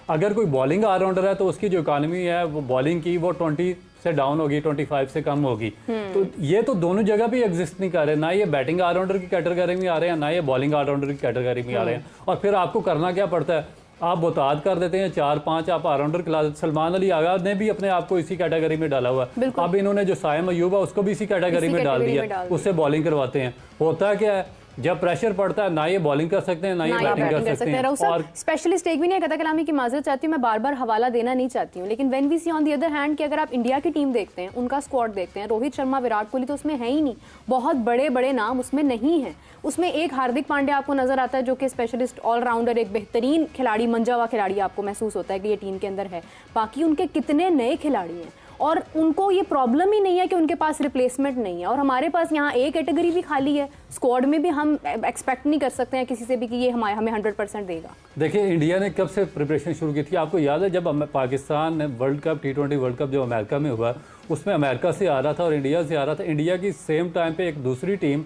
अगर कोई बॉलिंग ऑलराउंडर है तो उसकी जो इकॉनमी है वो बॉलिंग की वो 20 से डाउन होगी, 25 से कम होगी। तो ये तो दोनों जगह भी एग्जिस्ट नहीं कर रहे, ना ये बैटिंग ऑलराउंडर की कैटेगरी में आ रहे हैं, ना ये बॉलिंग ऑलराउंडर की कैटेगरी में आ रहे हैं। और फिर आपको करना क्या पड़ता है, आप बोताद कर देते हैं 4-5 आप ऑलराउंडर खिला देते। सलमान अली आगा ने भी अपने आप को इसी कैटेगरी में डाला हुआ है। अब इन्होंने जो साइम अयूब है उसको भी इसी कैटेगरी में डाल दिया, उससे बॉलिंग करवाते हैं। होता क्या है, जब प्रेशर पड़ता है ना ये बॉलिंग कर सकते हैं ना ये बैटिंग कर सकते हैं। और स्पेशलिस्ट एक भी नहीं, कथा कलामी की माजरत चाहती हूँ, मैं बार बार हवाला देना नहीं चाहती हूँ, लेकिन when we see on the other hand कि अगर आप इंडिया की टीम देखते हैं, उनका स्क्वाड देखते हैं, रोहित शर्मा, विराट कोहली तो उसमें है ही नहीं, बहुत बड़े बड़े नाम उसमें नहीं है। उसमें एक हार्दिक पांड्या आपको नजर आता है जो कि स्पेशलिस्ट ऑलराउंडर, एक बेहतरीन खिलाड़ी, मंजा हुआ खिलाड़ी आपको महसूस होता है कि ये टीम के अंदर है। बाकी उनके कितने नए खिलाड़ी हैं और उनको ये प्रॉब्लम ही नहीं है कि उनके पास रिप्लेसमेंट नहीं है। और हमारे पास यहाँ एक कैटेगरी भी खाली है, स्क्वाड में भी हम एक्सपेक्ट नहीं कर सकते हैं किसी से भी कि ये हमें 100% देगा। देखिए इंडिया ने कब से प्रिपरेशन शुरू की थी, आपको याद है जब पाकिस्तान ने world cup T20 world cup जो अमेरिका में हुआ उसमें अमेरिका से आ रहा था और इंडिया से आ रहा था। इंडिया की सेम टाइम पे एक दूसरी टीम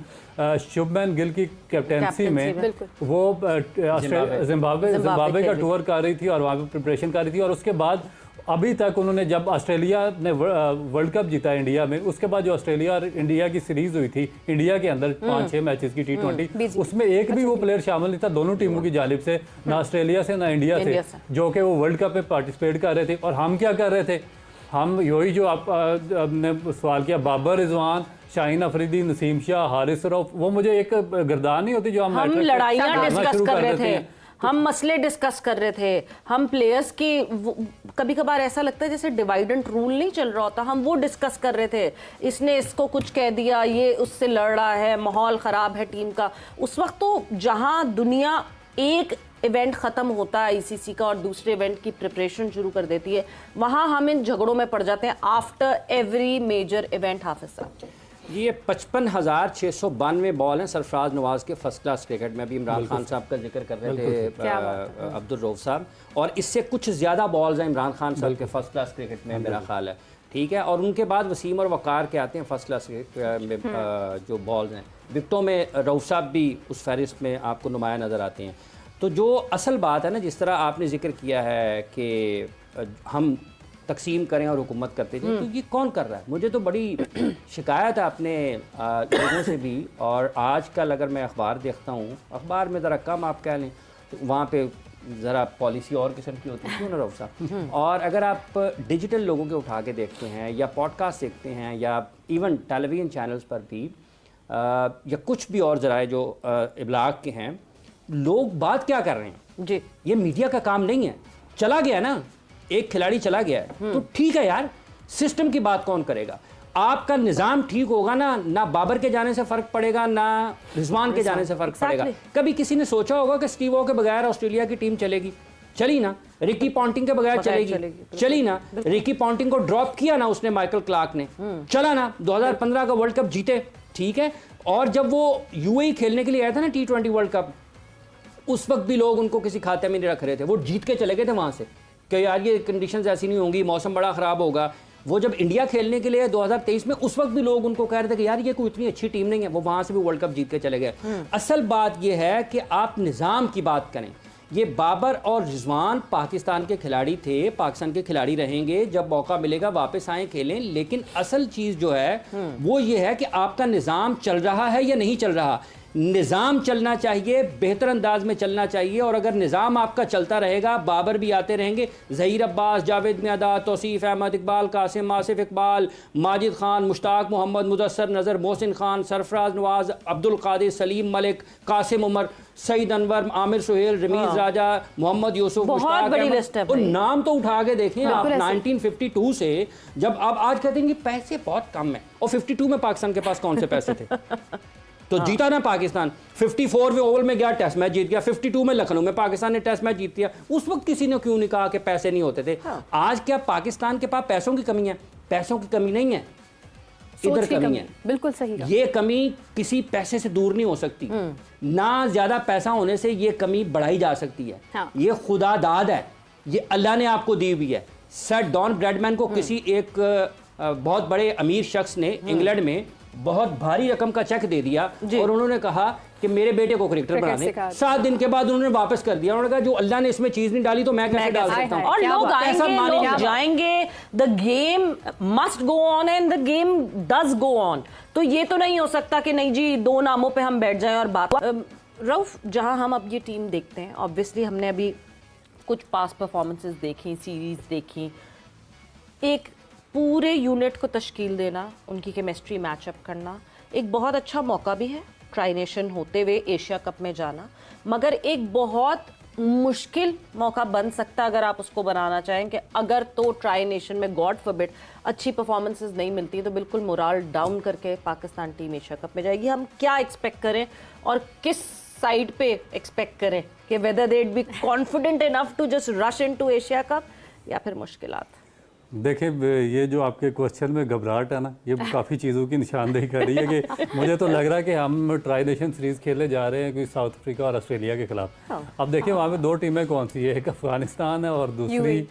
शुभमैन गिल की कैप्टेंसी में वो जिम्बाब्वे का टूर कर रही थी और वहाँ पे प्रिपरेशन कर रही थी। और उसके बाद अभी तक उन्होंने, जब ऑस्ट्रेलिया ने वर्ल्ड कप जीता इंडिया में, उसके बाद जो ऑस्ट्रेलिया और इंडिया की सीरीज हुई थी इंडिया के अंदर 5-6 मैचेस की T20, उसमें एक भी वो प्लेयर शामिल नहीं था दोनों टीमों की जानिब से, ना ऑस्ट्रेलिया से ना इंडिया से, जो कि वो वर्ल्ड कप में पार्टिसिपेट कर रहे थे। और हम क्या कर रहे थे, हम यही जो आपने सवाल किया, बाबर रिजवान, शाहीन अफरीदी, नसीम शाह, हारिस रऊफ, वो मुझे एक गर्दान नहीं होती जो हम लड़ाइयाँ डिस्कस कर रहे थे, हम मसले डिस्कस कर रहे थे, हम प्लेयर्स की कभी कभार ऐसा लगता है जैसे डिवाइड एंड रूल नहीं चल रहा होता, हम वो डिस्कस कर रहे थे। इसने इसको कुछ कह दिया, ये उससे लड़ रहा है, माहौल ख़राब है टीम का। उस वक्त तो जहां दुनिया एक इवेंट ख़त्म होता है आईसीसी का और दूसरे इवेंट की प्रिपरेशन शुरू कर देती है, वहां हम इन झगड़ों में पड़ जाते हैं आफ्टर एवरी मेजर इवेंट। हाफिज साहब, ये 55,692 बॉल हैं सरफराज नवाज के फर्स्ट क्लास क्रिकेट में। अभी इमरान खान साहब का जिक्र कर रहे थे अब्दुल रऊफ साहब, और इससे कुछ ज़्यादा बॉल्स हैं इमरान खान साहब के फर्स्ट क्लास क्रिकेट में मेरा ख्याल है, ठीक है। और उनके बाद वसीम और वकार के आते हैं फर्स्ट क्लास में जो बॉल्स हैं। विकटों में रऊफ साहब भी उस फहरिस्त में आपको नुमाया नज़र आते हैं। तो जो असल बात है ना, जिस तरह आपने जिक्र किया है कि हम तकसीम करें और हुकूमत करते थे, तो ये कौन कर रहा है? मुझे तो बड़ी शिकायत है अपने लोगों से भी। और आजकल अगर मैं अखबार देखता हूँ, अखबार में ज़रा कम आप कह लें, तो वहाँ पे ज़रा पॉलिसी और किस्म की होती है, क्यों ना रऊफ साहब। और अगर आप डिजिटल लोगों के उठा के देखते हैं या पॉडकास्ट देखते हैं या इवन टेलीविज़न चैनल्स पर भी या कुछ भी और ज़राए जो इब्लाग के हैं, लोग बात क्या कर रहे हैं जी, ये मीडिया का काम नहीं है। चला गया ना, एक खिलाड़ी चला गया है तो ठीक है यार, सिस्टम की बात कौन करेगा? आपका निज़ाम ठीक होगा ना बाबर के जाने से फ़र्क पड़ेगा, ना रिजवान के जाने से फ़र्क पड़ेगा। कभी किसी ने सोचा होगा कि स्टीव ओ के बगैर ऑस्ट्रेलिया की टीम चलेगी? चली ना। रिकी पॉन्टिंग के बगैर चलेगी? चली ना। रिकी पॉन्टिंग को ड्रॉप किया ना उसने, माइकल क्लार्क ने, चला ना। 2015 का वर्ल्ड कप जीते, ठीक है। और जब वो यूएई खेलने के लिए आया था ना T20 वर्ल्ड कप, उस वक्त भी लोग उनको किसी खाते में नहीं रख रहे थे, वो जीत के चले गए थे वहाँ से कि यार ये कंडीशंस ऐसी नहीं होंगी, मौसम बड़ा ख़राब होगा। वो जब इंडिया खेलने के लिए 2023 में, उस वक्त भी लोग उनको कह रहे थे कि यार ये कोई इतनी अच्छी टीम नहीं है, वो वहाँ से भी वर्ल्ड कप जीत के चले गए। असल बात ये है कि आप निज़ाम की बात करें। ये बाबर और रिजवान पाकिस्तान के खिलाड़ी थे, पाकिस्तान के खिलाड़ी रहेंगे, जब मौका मिलेगा वापस आए खेलें। लेकिन असल चीज़ जो है वो ये है कि आपका निज़ाम चल रहा है या नहीं चल रहा। निज़ाम चलना चाहिए, बेहतर अंदाज में चलना चाहिए। और अगर निज़ाम आपका चलता रहेगा, बाबर भी आते रहेंगे, ज़हीर अब्बास, जावेद मियादाद, तौसीफ अहमद, इकबाल कासिम, आसिफ इकबाल, माजिद खान, मुश्ताक मोहम्मद, मुदस्सर नज़र, मोहसिन खान, सरफराज नवाज, अब्दुल कादिर, सलीम मलिक, कासिम उमर, सईद अनवर, आमिर सुहेल, रमीज राजा, मोहम्मद यूसुफ, बहुत बड़ी लिस्ट है। और नाम तो उठा के देखें आप 1952 से, जब आप आज कहते हैं कि पैसे बहुत कम है, और 52 में पाकिस्तान के पास कौन से पैसे थे? तो जीता ना पाकिस्तान। 54 में ओवल में गया, टेस्ट मैच जीत गया। 52 में लखनऊ में पाकिस्तान ने टेस्ट मैच जीत दिया। उस वक्त किसी ने क्यों नहीं कहा कि पैसे नहीं होते थे? आज क्या पाकिस्तान के पास पैसों की कमी है? पैसों की कमी नहीं है, इधर कमी है। बिल्कुल सही। ये कमी किसी पैसे से दूर नहीं हो सकती ना। ज्यादा पैसा होने से ये कमी बढ़ाई जा सकती है। ये खुदा दाद है, ये अल्लाह ने आपको दी हुई है। सर डॉन ब्रैडमैन को किसी एक बहुत बड़े अमीर शख्स ने इंग्लैंड में बहुत भारी रकम का चेक दे दिया और उन्होंने कहा कि मेरे बेटे को क्रिकेटर बनाने। 7 दिन के बाद उन्होंने वापस कर दिया। उन्होंने कहा जो अल्लाह ने इसमें चीज नहीं डाली तो मैं कैसे डाल सकता हूं? और लोग आएंगे, लोग जाएंगे। The game must go on and the game does go on. तो ये तो नहीं हो सकता कि नहीं जी 2 नामों पे हम बैठ जाएं और बात। रऊफ, जहां हम अब ये टीम देखते हैं, ऑब्वियसली हमने अभी कुछ पास्ट परफॉर्मेंसेस देखी, सीरीज देखी, एक पूरे यूनिट को तश्कील देना, उनकी केमिस्ट्री मैचअप करना एक बहुत अच्छा मौका भी है, ट्राई नेशन होते हुए एशिया कप में जाना, मगर एक बहुत मुश्किल मौका बन सकता है अगर आप उसको बनाना चाहें कि अगर तो ट्राई नेशन में गॉड फॉरबिड अच्छी परफॉर्मेंसेस नहीं मिलती तो बिल्कुल मोराल डाउन करके पाकिस्तान टीम एशिया कप में जाएगी। हम क्या एक्सपेक्ट करें और किस साइड पे एक्सपेक्ट करें कि whether they be confident enough to just rush into Asia cup या फिर मुश्किलात? देखिए, ये जो आपके क्वेश्चन में घबराहट है ना, ये काफ़ी चीज़ों की निशानदेही कर रही है कि मुझे तो लग रहा है कि हम ट्राई नेशन सीरीज़ खेलने जा रहे हैं कोई साउथ अफ्रीका और ऑस्ट्रेलिया के खिलाफ। अब देखिए वहाँ पे 2 टीमें कौन सी है, एक अफगानिस्तान है और दूसरी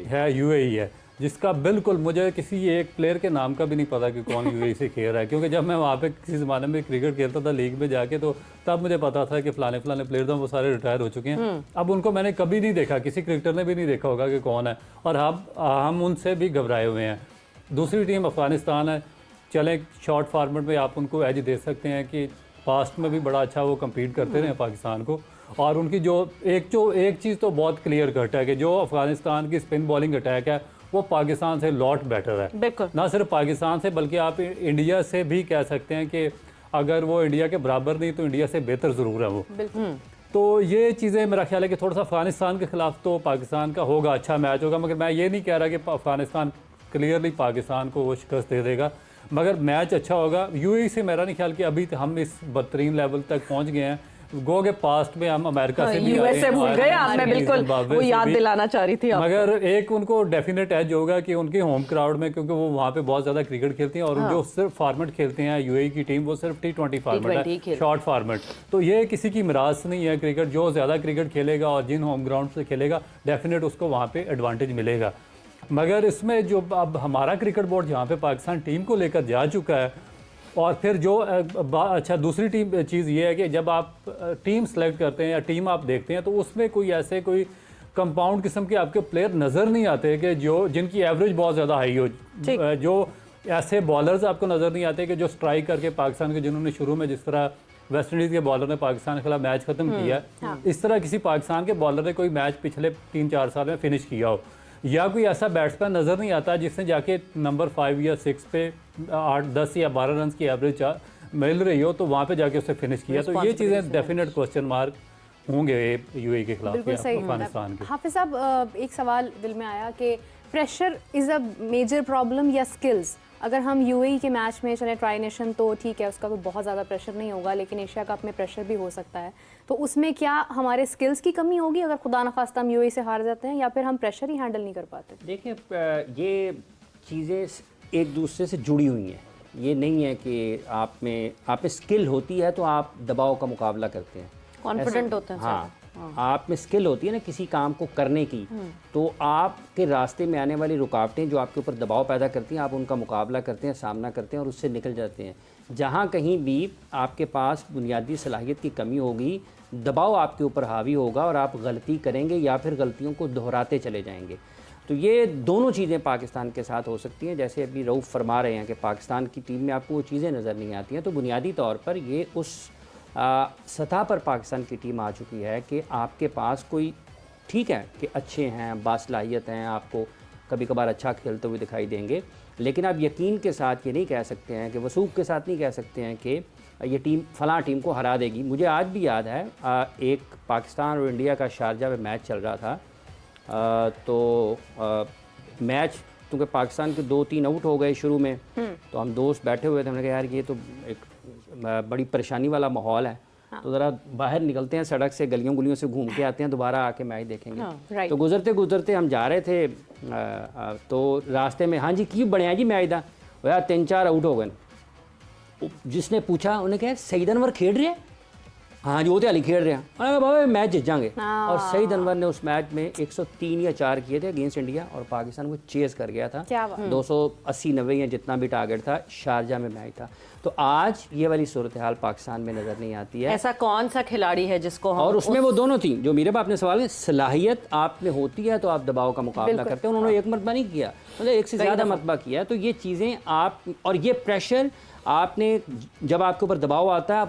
है यूएई है, जिसका बिल्कुल मुझे किसी एक प्लेयर के नाम का भी नहीं पता कि कौन यूएई से खेल रहा है। क्योंकि जब मैं वहाँ पे किसी ज़माने में क्रिकेट खेलता था लीग में जाके, तो तब मुझे पता था कि फलाने प्लेयर तो वो सारे रिटायर हो चुके हैं। अब उनको मैंने कभी नहीं देखा, किसी क्रिकेटर ने भी नहीं देखा होगा कि कौन है, और हम उनसे भी घबराए हुए हैं। दूसरी टीम अफगानिस्तान है, चले शॉर्ट फॉर्मेट में आप उनको एज दे सकते हैं कि पास्ट में भी बड़ा अच्छा वो कम्पीट करते रहे पाकिस्तान को। और उनकी जो एक चीज़ तो बहुत क्लियर कट है कि जो अफगानिस्तान की स्पिन बॉलिंग अटैक है वो पाकिस्तान से लॉट बेटर है। बिल्कुल, ना सिर्फ पाकिस्तान से बल्कि आप इंडिया से भी कह सकते हैं कि अगर वो इंडिया के बराबर नहीं तो इंडिया से बेहतर ज़रूर है वो। तो ये चीज़ें मेरा ख्याल है कि थोड़ा सा अफगानिस्तान के खिलाफ तो पाकिस्तान का होगा, अच्छा मैच होगा, मगर मैं ये नहीं कह रहा कि अफगानिस्तान क्लियरली पाकिस्तान को वो शिकस्त दे देगा, मगर मैच अच्छा होगा। यूएई से मेरा नहीं ख्याल कि अभी हम इस बदतरीन लेवल तक पहुंच गए हैं। गो के पास्ट में हम अमेरिका से भी यूएस से भूल गए आप, मैं बिल्कुल वो याद दिलाना चाह रही थी आपको। मगर एक उनको डेफिनेट एज होगा कि उनके होम क्राउड में, क्योंकि वो वहाँ पे बहुत ज़्यादा क्रिकेट खेलती हैं और जो सिर्फ फॉर्मेट खेलते हैं यूएई की टीम वो सिर्फ T20 फॉर्मेट है, शॉर्ट फॉर्मेट। तो ये किसी की मिरास नहीं है क्रिकेट, जो ज़्यादा क्रिकेट खेलेगा और जिन होम ग्राउंड से खेलेगा डेफिनेट उसको वहाँ पे एडवांटेज मिलेगा। मगर इसमें जो अब हमारा क्रिकेट बोर्ड जहाँ पे पाकिस्तान टीम को लेकर जा चुका है, और फिर जो अच्छा दूसरी टीम चीज़ ये है कि जब आप टीम सेलेक्ट करते हैं या टीम आप देखते हैं तो उसमें कोई ऐसे कोई कंपाउंड किस्म के आपके प्लेयर नज़र नहीं आते कि जो जिनकी एवरेज बहुत ज़्यादा हाई हो, जो ऐसे बॉलर्स आपको नज़र नहीं आते कि जो स्ट्राइक करके पाकिस्तान के, जिन्होंने शुरू में जिस तरह वेस्ट इंडीज़ के बॉलर ने पाकिस्तान के खिलाफ मैच ख़त्म किया, इस तरह किसी पाकिस्तान के बॉलर ने कोई मैच पिछले 3-4 साल में फिनिश किया हो, या कोई ऐसा बैट्समैन नज़र नहीं आता जिसने जाके नंबर 5 या 6 पे 8-10 या 12 रन की एवरेज मिल रही हो तो वहाँ पे जाके उससे फिनिश किया। तो ये चीज़ें डेफिनेट क्वेश्चन मार्क होंगे यूएई के खिलाफ अफगानिस्तान के। हाफिज साहब, एक सवाल दिल में आया कि pressure is a major problem या स्किल्स? अगर हम यूएई के मैच में चले ट्राई नेशन तो ठीक है, उसका कोई बहुत ज़्यादा प्रेशर नहीं होगा, लेकिन एशिया कप में प्रेशर भी हो सकता है, तो उसमें क्या हमारे स्किल्स की कमी होगी अगर खुदा न खास्ता हम यूएई से हार जाते हैं, या फिर हम प्रेशर ही हैंडल नहीं कर पाते? देखिए, ये चीज़ें एक दूसरे से जुड़ी हुई हैं। ये नहीं है कि आप में स्किल होती है तो आप दबाव का मुकाबला करते हैं, कॉन्फिडेंट होते हैं। हाँ, आप में स्किल होती है ना किसी काम को करने की, तो आपके रास्ते में आने वाली रुकावटें जो आपके ऊपर दबाव पैदा करती हैं, आप उनका मुकाबला करते हैं, सामना करते हैं और उससे निकल जाते हैं। जहाँ कहीं भी आपके पास बुनियादी सलाहियत की कमी होगी, दबाव आपके ऊपर हावी होगा और आप गलती करेंगे या फिर गलतियों को दोहराते चले जाएंगे। तो ये दोनों चीज़ें पाकिस्तान के साथ हो सकती हैं। जैसे अभी रऊफ़ फरमा रहे हैं कि पाकिस्तान की टीम में आपको वो चीज़ें नज़र नहीं आती हैं, तो बुनियादी तौर पर ये उस सतह पर पाकिस्तान की टीम आ चुकी है कि आपके पास कोई ठीक है कि अच्छे हैं, बासलाहियत हैं, आपको कभी कभार अच्छा खेलते हुए दिखाई देंगे, लेकिन आप यकीन के साथ ये नहीं कह सकते हैं कि वसूख के साथ नहीं कह सकते हैं कि ये टीम फ़लाँ टीम को हरा देगी। मुझे आज भी याद है एक पाकिस्तान और इंडिया का शारजा में मैच चल रहा था, तो मैच क्योंकि पाकिस्तान के 2-3 आउट हो गए शुरू में, तो हम दोस्त बैठे हुए थे, हमने कहा यार ये तो एक बड़ी परेशानी वाला माहौल है, तो ज़रा बाहर निकलते हैं, सड़क से गलियों गुलियों से घूम के आते हैं, दोबारा आके मैच देखेंगे। तो गुजरते गुजरते हम जा रहे थे, तो रास्ते में हाँ जी क्यों बने जी मैच दा यार 3-4 आउट हो गए। जिसने पूछा उन्हें कहा सईद अनवर खेल रहे हैं? हाँ जी वो तो हाली खेल रहे हैं। अरे बाबा मैच जीत जाएंगे। और सईद अनवर ने उस मैच में 103 या 4 किए थे अगेंस्ट इंडिया और पाकिस्तान को चेस कर गया था। 280-90 या जितना भी टारगेट था, शारजा में मैच था। तो आज ये वाली सूरत हाल पाकिस्तान में नज़र नहीं आती है। ऐसा कौन सा खिलाड़ी है जिसको हम और उसमें वो दोनों थी जो मेरे आपने सवाल है, सलाहियत आप में होती है तो आप दबाव का मुकाबला करते हैं। उन्होंने एक मरतबा नहीं किया, मतलब एक से ज़्यादा मरतबा किया। तो ये चीज़ें आप, और ये प्रेशर आपने जब आपके ऊपर दबाव आता है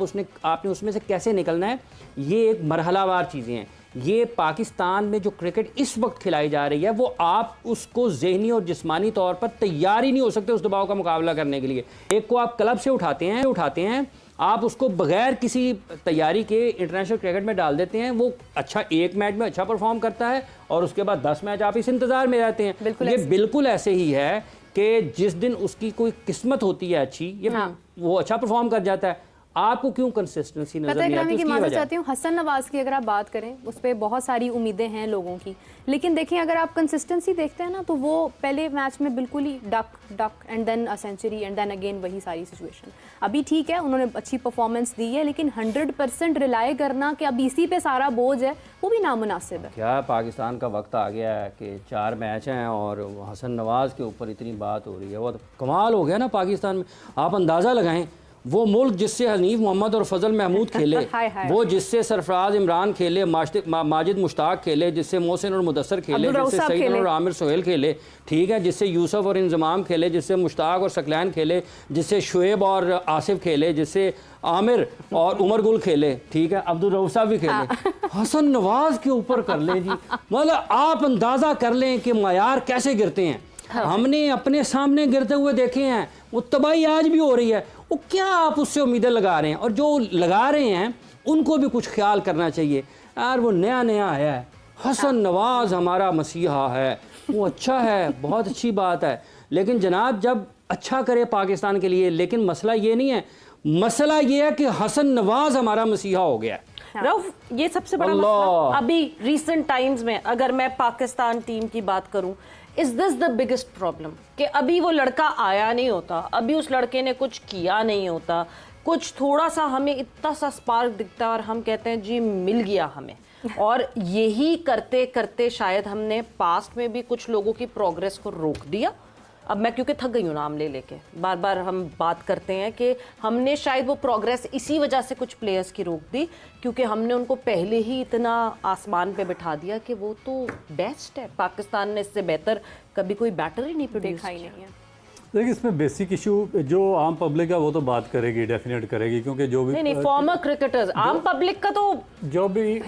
आपने उसमें से कैसे निकलना है, ये एक मरहलावार चीज़ें हैं। ये पाकिस्तान में जो क्रिकेट इस वक्त खिलाई जा रही है वो आप उसको ज़हनी और जिस्मानी तौर पर तैयार ही नहीं हो सकते उस दबाव का मुकाबला करने के लिए। एक को आप क्लब से उठाते हैं आप उसको बगैर किसी तैयारी के इंटरनेशनल क्रिकेट में डाल देते हैं, वो अच्छा एक मैच में अच्छा परफॉर्म करता है और उसके बाद 10 मैच आप इस इंतज़ार में रहते हैं। ये बिल्कुल ऐसे ही है कि जिस दिन उसकी कोई किस्मत होती है अच्छी, ये वो अच्छा परफॉर्म कर जाता है। आपको क्यों कंसिस्टेंसी नजर नहीं आती? की माजरत चाहती हूँ, हसन नवाज की अगर आप बात करें उस पर बहुत सारी उम्मीदें हैं लोगों की, लेकिन देखिए अगर आप कंसिस्टेंसी देखते हैं ना तो वो पहले मैच में बिल्कुल ही duck and then a century and then again वही सारी सिचुएशन। अभी ठीक है उन्होंने अच्छी परफॉर्मेंस दी है, लेकिन 100% रिलाय करना कि अब इसी पे सारा बोझ है वो भी नामुनासिब है। क्या पाकिस्तान का वक्त आ गया है कि 4 मैच हैं और हसन नवाज के ऊपर इतनी बात हो रही है? वो तो कमाल हो गया ना पाकिस्तान में। आप अंदाज़ा लगाएं, वो मुल्क जिससे हनीफ मोहम्मद और फजल महमूद खेले वो जिससे सरफराज इमरान खेले, माजिद मुश्ताक खेले, जिससे मोहसिन और मुदस्सर खेले, जिससे सईद और आमिर सोहेल खेले, ठीक है, जिससे यूसुफ और इंजमाम खेले, जिससे मुश्ताक और सकलैन खेले, जिससे शुएब और आसिफ खेले, जिससे आमिर और उमर गुल खेले, ठीक है, अब्दुल रऊफ साहब भी खेले, हसन नवाज के ऊपर कर ले जी। मतलब आप अंदाज़ा कर लें कि मयार कैसे गिरते हैं। हमने अपने सामने गिरते हुए देखे हैं, वो तबाही आज भी हो रही है। वो क्या आप उससे उम्मीदें लगा रहे हैं? और जो लगा रहे हैं उनको भी कुछ ख्याल करना चाहिए यार। वो नया नया आया है, हसन नवाज हमारा मसीहा है, वो अच्छा है, बहुत अच्छी बात है, लेकिन जनाब जब अच्छा करे पाकिस्तान के लिए, लेकिन मसला ये नहीं है, मसला ये है कि हसन नवाज हमारा मसीहा हो गया है। रऊफ, ये सबसे बड़ा मसला अभी रिसेंट टाइम्स में, अगर मैं पाकिस्तान टीम की बात करूं, is this the biggest problem कि अभी वो लड़का आया नहीं होता, अभी उस लड़के ने कुछ किया नहीं होता, कुछ थोड़ा सा हमें इतना सा स्पार्क दिखता है और हम कहते हैं जी मिल गया हमें। और यही करते करते शायद हमने पास्ट में भी कुछ लोगों की प्रोग्रेस को रोक दिया। अब मैं क्योंकि थक गई हूँ नाम ले लेके, बार बार हम बात करते हैं कि हमने शायद वो प्रोग्रेस इसी वजह से कुछ प्लेयर्स की रोक दी, क्योंकि हमने उनको पहले ही इतना आसमान पे बिठा दिया कि वो तो बेस्ट है, पाकिस्तान ने इससे बेहतर कभी कोई बैटर ही नहीं प्रोड्यूस देखा ही नहीं है। देखिए इसमें बेसिक इशू जो आम पब्लिक है वो तो बात करेगी, डेफिनेट करेगी, क्योंकि जो भी नहीं फॉर्मर क्रिकेटर्स, आम पब्लिक का तो जो भी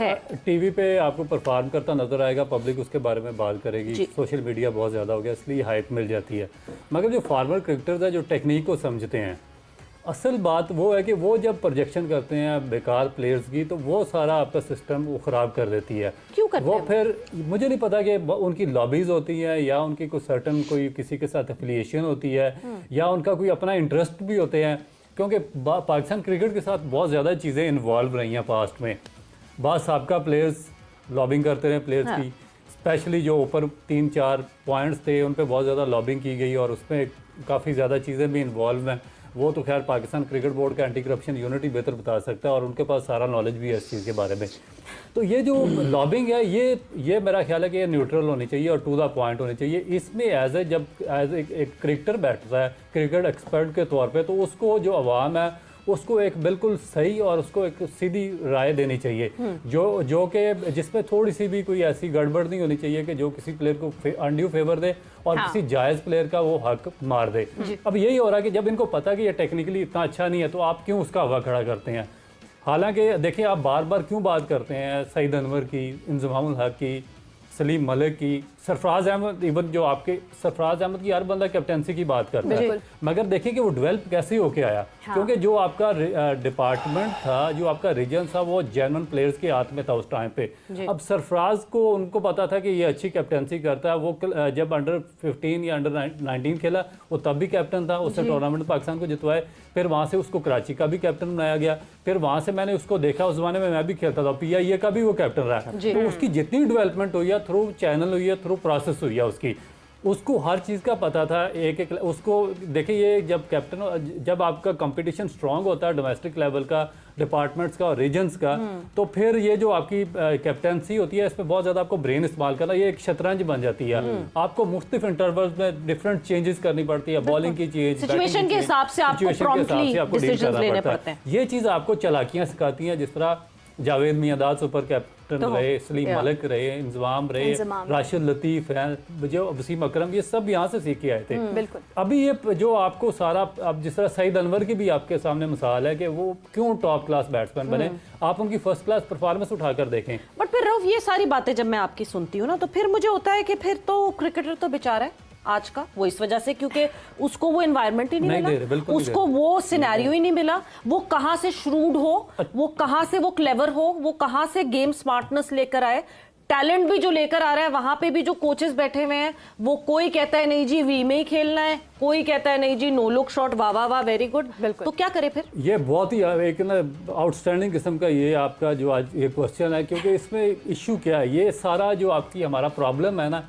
टीवी पे आपको परफॉर्म करता नजर आएगा, पब्लिक उसके बारे में बात करेगी। सोशल मीडिया बहुत ज़्यादा हो गया, इसलिए हाइप मिल जाती है। मगर जो फार्मर क्रिकेटर्स है, जो टेक्निक को समझते हैं, असल बात वो है कि वो जब प्रोजेक्शन करते हैं बेकार प्लेयर्स की, तो वो सारा आपका सिस्टम वो ख़राब कर देती है। क्यों करते वो हैं? फिर मुझे नहीं पता कि उनकी लॉबीज़ होती है या उनकी कोई सर्टन कोई किसी के साथ एफिलिएशन होती है या उनका कोई अपना इंटरेस्ट भी होते हैं, क्योंकि पाकिस्तान क्रिकेट के साथ बहुत ज़्यादा चीज़ें इन्वॉल्व रही हैं पास्ट में। बाद साबका प्लेयर्स लॉबिंग करते रहे प्लेयर्स की, स्पेशली जो ऊपर 3-4 पॉइंट्स थे उन पर बहुत ज़्यादा लॉबिंग की गई और उसमें काफ़ी ज़्यादा चीज़ें भी इन्वॉल्व हैं। वो तो खैर पाकिस्तान क्रिकेट बोर्ड का एंटी करप्शन यूनिट ही बेहतर बता सकता है और उनके पास सारा नॉलेज भी है इस चीज़ के बारे में। तो ये जो लॉबिंग है ये मेरा ख्याल है कि ये न्यूट्रल होनी चाहिए और टू द पॉइंट होनी चाहिए। इसमें जब एक क्रिकेटर बैठता है क्रिकेट एक्सपर्ट के तौर पे, तो उसको जो अवाम है उसको एक बिल्कुल सही और उसको एक सीधी राय देनी चाहिए, जो कि जिसमें थोड़ी सी भी कोई ऐसी गड़बड़ नहीं होनी चाहिए कि जो किसी प्लेयर को अनड्यू फेवर दे और किसी जायज़ प्लेयर का वो हक मार दे। अब यही हो रहा है कि जब इनको पता कि ये टेक्निकली इतना अच्छा नहीं है, तो आप क्यों उसका हवा खड़ा करते हैं? हालांकि देखिए, आप बार बार क्यों बात करते हैं सईद अनवर की, इंजमामुल हक की, सलीम मलिक की, सरफराज अहमद, इवन जो आपके सरफराज अहमद की हर बंदा कैप्टनसी की बात करता है, मगर देखिए कि वो डेवलप कैसे होके आया। क्योंकि जो आपका डिपार्टमेंट था, जो आपका रीजन था, वो जेन्युइन प्लेयर्स के हाथ में था उस टाइम पे। अब सरफराज को उनको पता था कि ये अच्छी कैप्टनसी करता है। वो जब अंडर 15 या अंडर 19 खेला, वो तब भी कैप्टन था, उससे टूर्नामेंट पाकिस्तान को जितवाए। फिर वहाँ से उसको कराची का भी कैप्टन बनाया गया। फिर वहाँ से मैंने उसको देखा, उस जमाने में मैं भी खेलता था, PIA का भी वो कैप्टन रहा। तो उसकी जितनी डेवलपमेंट हुई है, थ्रू चैनल हुई है, थ्रू प्रोसेस हुई है उसकी, उसको हर चीज़ का पता था। एक उसको देखिए, ये जब आपका कंपटीशन स्ट्रांग होता है डोमेस्टिक लेवल का, डिपार्टमेंट्स का और रीजन्स का, तो फिर ये जो आपकी कैप्टनसी होती है, इसमें बहुत ज़्यादा आपको ब्रेन इस्तेमाल करना, ये एक शतरंज बन जाती है। आपको मुख्तलिफ इंटरवल्स में डिफरेंट चेंजेस करनी पड़ती है, बॉलिंग की चीज, सिचुएशन के हिसाब से आपको प्रॉम्प्टली डिसीजंस लेने पड़ते हैं। ये चीज़ आपको चालाकियाँ सिखाती हैं, जिस तरह जावेद मियांदाद सुपर कैप्टन रहे, सलीम मलिक रहे, इंजमाम रहे, राशिद लतीफ़ हैं, जो वसीम अकरम, ये सब यहाँ से सीख के आए थे। अभी ये जो आपको सारा, अब जिस तरह सईद अनवर की भी आपके सामने मिसाल है कि वो क्यों टॉप क्लास बैट्समैन बने, आप उनकी फर्स्ट क्लास परफॉर्मेंस उठाकर देखें। बट फिर रऊफ, ये सारी बातें जब मैं आपकी सुनती हूँ ना, तो फिर मुझे होता है कि फिर तो क्रिकेटर तो बेचारा है आज का, वो इस वजह से क्योंकि उसको वो एनवायरनमेंट ही नहीं मिला, उसको वो सिनेरियो ही नहीं मिला, वो कहाँ से श्रूड हो, वो कहाँ से वो क्लेवर हो, वो कहाँ से गेम स्मार्टनेस लेकर आए, टैलेंट भी जो लेकर आ रहा है। वहां पे भी जो कोचेस बैठे हुए हैं, वो कोई कहता है नहीं जी वी में ही खेलना है, कोई कहता है नहीं जी नो लुक शॉट, वाह वाह वाह वेरी गुड। तो क्या करे फिर? ये बहुत ही एक ना आउटस्टैंडिंग किस्म का ये आपका जो आज ये क्वेश्चन है, क्योंकि इसमें इश्यू क्या है, ये सारा जो आपकी हमारा प्रॉब्लम है ना,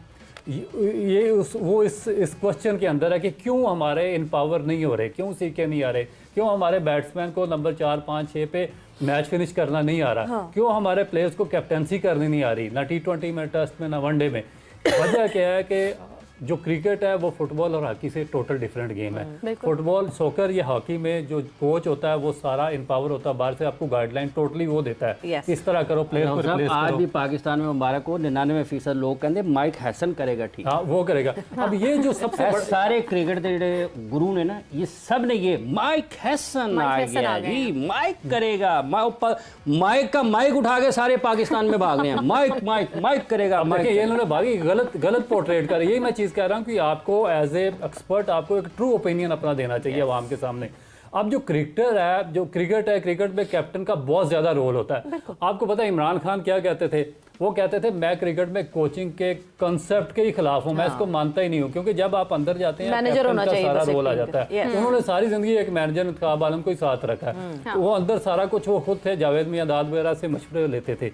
ये इस क्वेश्चन के अंदर है कि क्यों हमारे इन पावर नहीं हो रहे, क्यों सीखे नहीं आ रहे, क्यों हमारे बैट्समैन को नंबर 4, 5, 6 पे मैच फिनिश करना नहीं आ रहा, क्यों हमारे प्लेयर्स को कैप्टनसी करनी नहीं आ रही, ना T20 में, टेस्ट में, ना वनडे में। वजह क्या है कि जो क्रिकेट है वो फुटबॉल और हॉकी से टोटल डिफरेंट गेम है। फुटबॉल, सॉकर या हॉकी में जो कोच होता है वो सारा इम्पावर होता है, बाहर से आपको गाइडलाइन टोटली वो देता है, इस तरह करो, प्लेयर को रिप्लेस करो। आज भी पाकिस्तान में मुबारक हो, 99% लोग कहते माइक हैसन करेगा ठीक, हाँ वो करेगा। अब ये जो सबसे सारे क्रिकेट के गुरु ने ना, ये सब ने ये माइक हैसन आ गया जी, माइक करेगा, माइक का माइक उठा के सारे पाकिस्तान में भाग रहे हैं, माइक माइक माइक करेगा। ये इन्होंने भागी गलत पोर्ट्रेट कर, यही मैं चीज चीज़ कह रहा हूँ कि आपको एज ए एक्सपर्ट आपको एक ट्रू ओपिनियन अपना देना चाहिए आवाम के सामने। अब जो क्रिकेटर है, जो क्रिकेट है, क्रिकेट में कैप्टन का बहुत ज़्यादा रोल होता है। आपको पता है इमरान खान क्या कहते थे? वो कहते थे मैं क्रिकेट में कोचिंग के कंसेप्ट के ही खिलाफ हूँ, मैं इसको मानता ही नहीं हूँ, क्योंकि जब आप अंदर जाते हैं कैप्टन का सारा रोल आ जाता है। उन्होंने सारी जिंदगी एक मैनेजर इंतखाब आलम को ही साथ रखा है, वो अंदर सारा कुछ वो खुद थे, जावेद मियांदाद वगैरह से मशवरे लेते थे।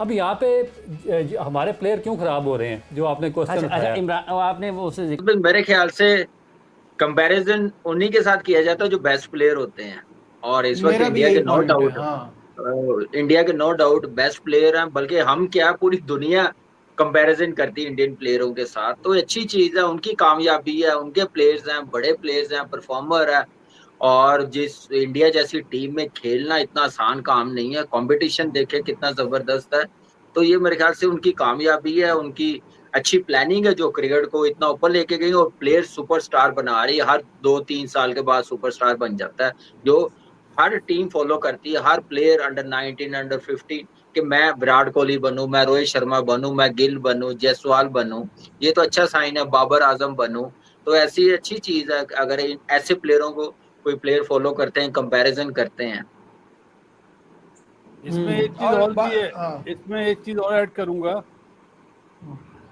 अब यहाँ पे हमारे प्लेयर क्यों खराब हो रहे हैं, जो आपने क्वेश्चन अच्छा इमरान आपने वो उससे मेरे ख्याल से कंपैरिजन उन्हीं के साथ किया जाता है जो बेस्ट प्लेयर होते हैं, और इस वक्त इंडिया के नो डाउट बेस्ट प्लेयर हैं, बल्कि हम क्या पूरी दुनिया कंपैरिजन करती है इंडियन प्लेयरों के साथ। तो अच्छी चीज है, उनकी कामयाबी है, उनके प्लेयर्स हैं, बड़े प्लेयर्स हैं, परफॉर्मर है, और जिस इंडिया जैसी टीम में खेलना इतना आसान काम नहीं है। कंपटीशन देखे कितना जबरदस्त है, तो ये मेरे ख्याल से उनकी कामयाबी है, उनकी अच्छी प्लानिंग है जो क्रिकेट को इतना ऊपर लेके गई, और प्लेयर सुपरस्टार बना रही है। हर 2-3 साल के बाद सुपरस्टार बन जाता है, जो हर टीम फॉलो करती है, हर प्लेयर अंडर 19 अंडर 15 कि मैं विराट कोहली बनूं, मैं रोहित शर्मा बनूं, मैं गिल बनूं, जायसवाल बनूं, ये तो अच्छा साइन है, बाबर आजम बनूं। तो ऐसी अच्छी चीज है अगर ऐसे प्लेयरों को कोई प्लेयर फॉलो करते हैं, कंपैरिजन करते हैं। इसमें एक चीज और भी है, इसमें एक चीज और ऐड करूंगा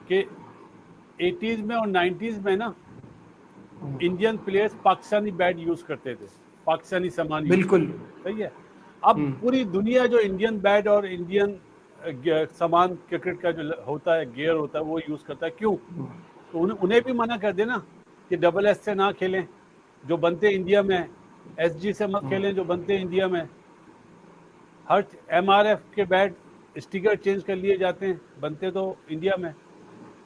कि 80s में और 90s में ना Indian players Pakistani bat use करते थे, पाकिस्तानी सामान, बिल्कुल सही है। अब पूरी दुनिया जो इंडियन बैट और इंडियन सामान क्रिकेट का जो होता है, गियर होता है, वो यूज करता है। क्यों? तो उन्हें भी मना कर देना कि डबल एस से ना खेलें जो बनते इंडिया में, SG से मत खेलें जो बनते इंडिया में। हर MRF के बैट स्टिकर चेंज कर लिए जाते हैं, बनते तो इंडिया में।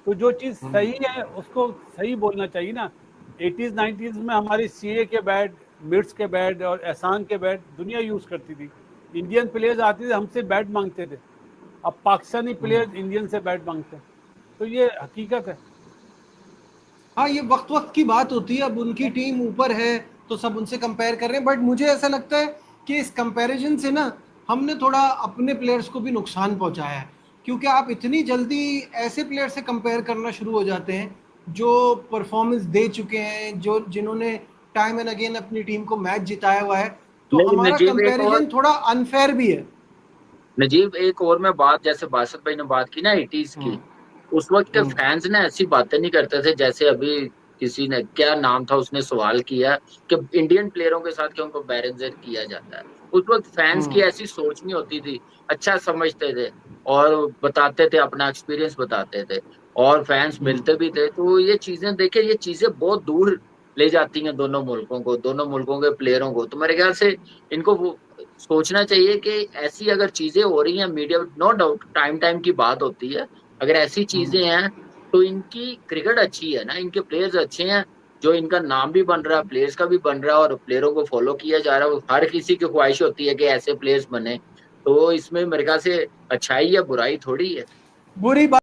तो जो चीज़ सही है उसको सही बोलना चाहिए ना। 80s 90s में हमारी CA के बैट, मिड्स के बैट और एहसान के बैट दुनिया यूज़ करती थी। इंडियन प्लेयर्स आते थे, हमसे बैट मांगते थे। अब पाकिस्तानी प्लेयर्स इंडियन से बैट मांगते हैं, तो ये हकीकत है। हाँ, ये वक्त वक्त की बात होती है। अब उनकी टीम ऊपर है तो सब उनसे कंपेयर कर रहे हैं, बट मुझे ऐसा लगता है कि इस कंपैरिजन से ना हमने थोड़ा अपने प्लेयर्स को भी नुकसान पहुंचाया है, क्योंकि आप इतनी जल्दी ऐसे प्लेयर से कंपेयर करना शुरू हो जाते हैं जो परफॉर्मेंस दे चुके हैं, जो जिन्होंने टाइम एंड अगेन अपनी टीम को मैच जिताया हुआ है। तो हमारा कंपैरिजन थोड़ा अनफेयर भी है। नजीब, एक और मैं बात, जैसे बासत भाई ने बात की ना 80s की, उस वक्त के फैंस ने ऐसी बातें नहीं करते थे जैसे अभी किसी ने, क्या नाम था, उसने सवाल किया कि इंडियन प्लेयरों के साथ क्यों कंपैरिजन किया जाता है। उस वक्त फैंस की ऐसी सोच नहीं होती थी, अच्छा समझते थे और बताते थे, अपना एक्सपीरियंस बताते थे, और फैंस मिलते भी थे। तो ये चीजें देखिए, ये चीजें बहुत दूर ले जाती हैं दोनों मुल्कों को, दोनों मुल्कों के प्लेयरों को। तो मेरे ख्याल से इनको वो सोचना चाहिए कि ऐसी अगर चीजें हो रही हैं, मीडिया, नो डाउट टाइम की बात होती है, अगर ऐसी चीजें हैं तो इनकी क्रिकेट अच्छी है ना, इनके प्लेयर्स अच्छे हैं, जो इनका नाम भी बन रहा है, प्लेयर्स का भी बन रहा है, और प्लेयरों को फॉलो किया जा रहा है। हर किसी की ख्वाहिश होती है कि ऐसे प्लेयर्स बने, तो इसमें मेरे ख्याल से अच्छाई या बुराई थोड़ी है। बुरी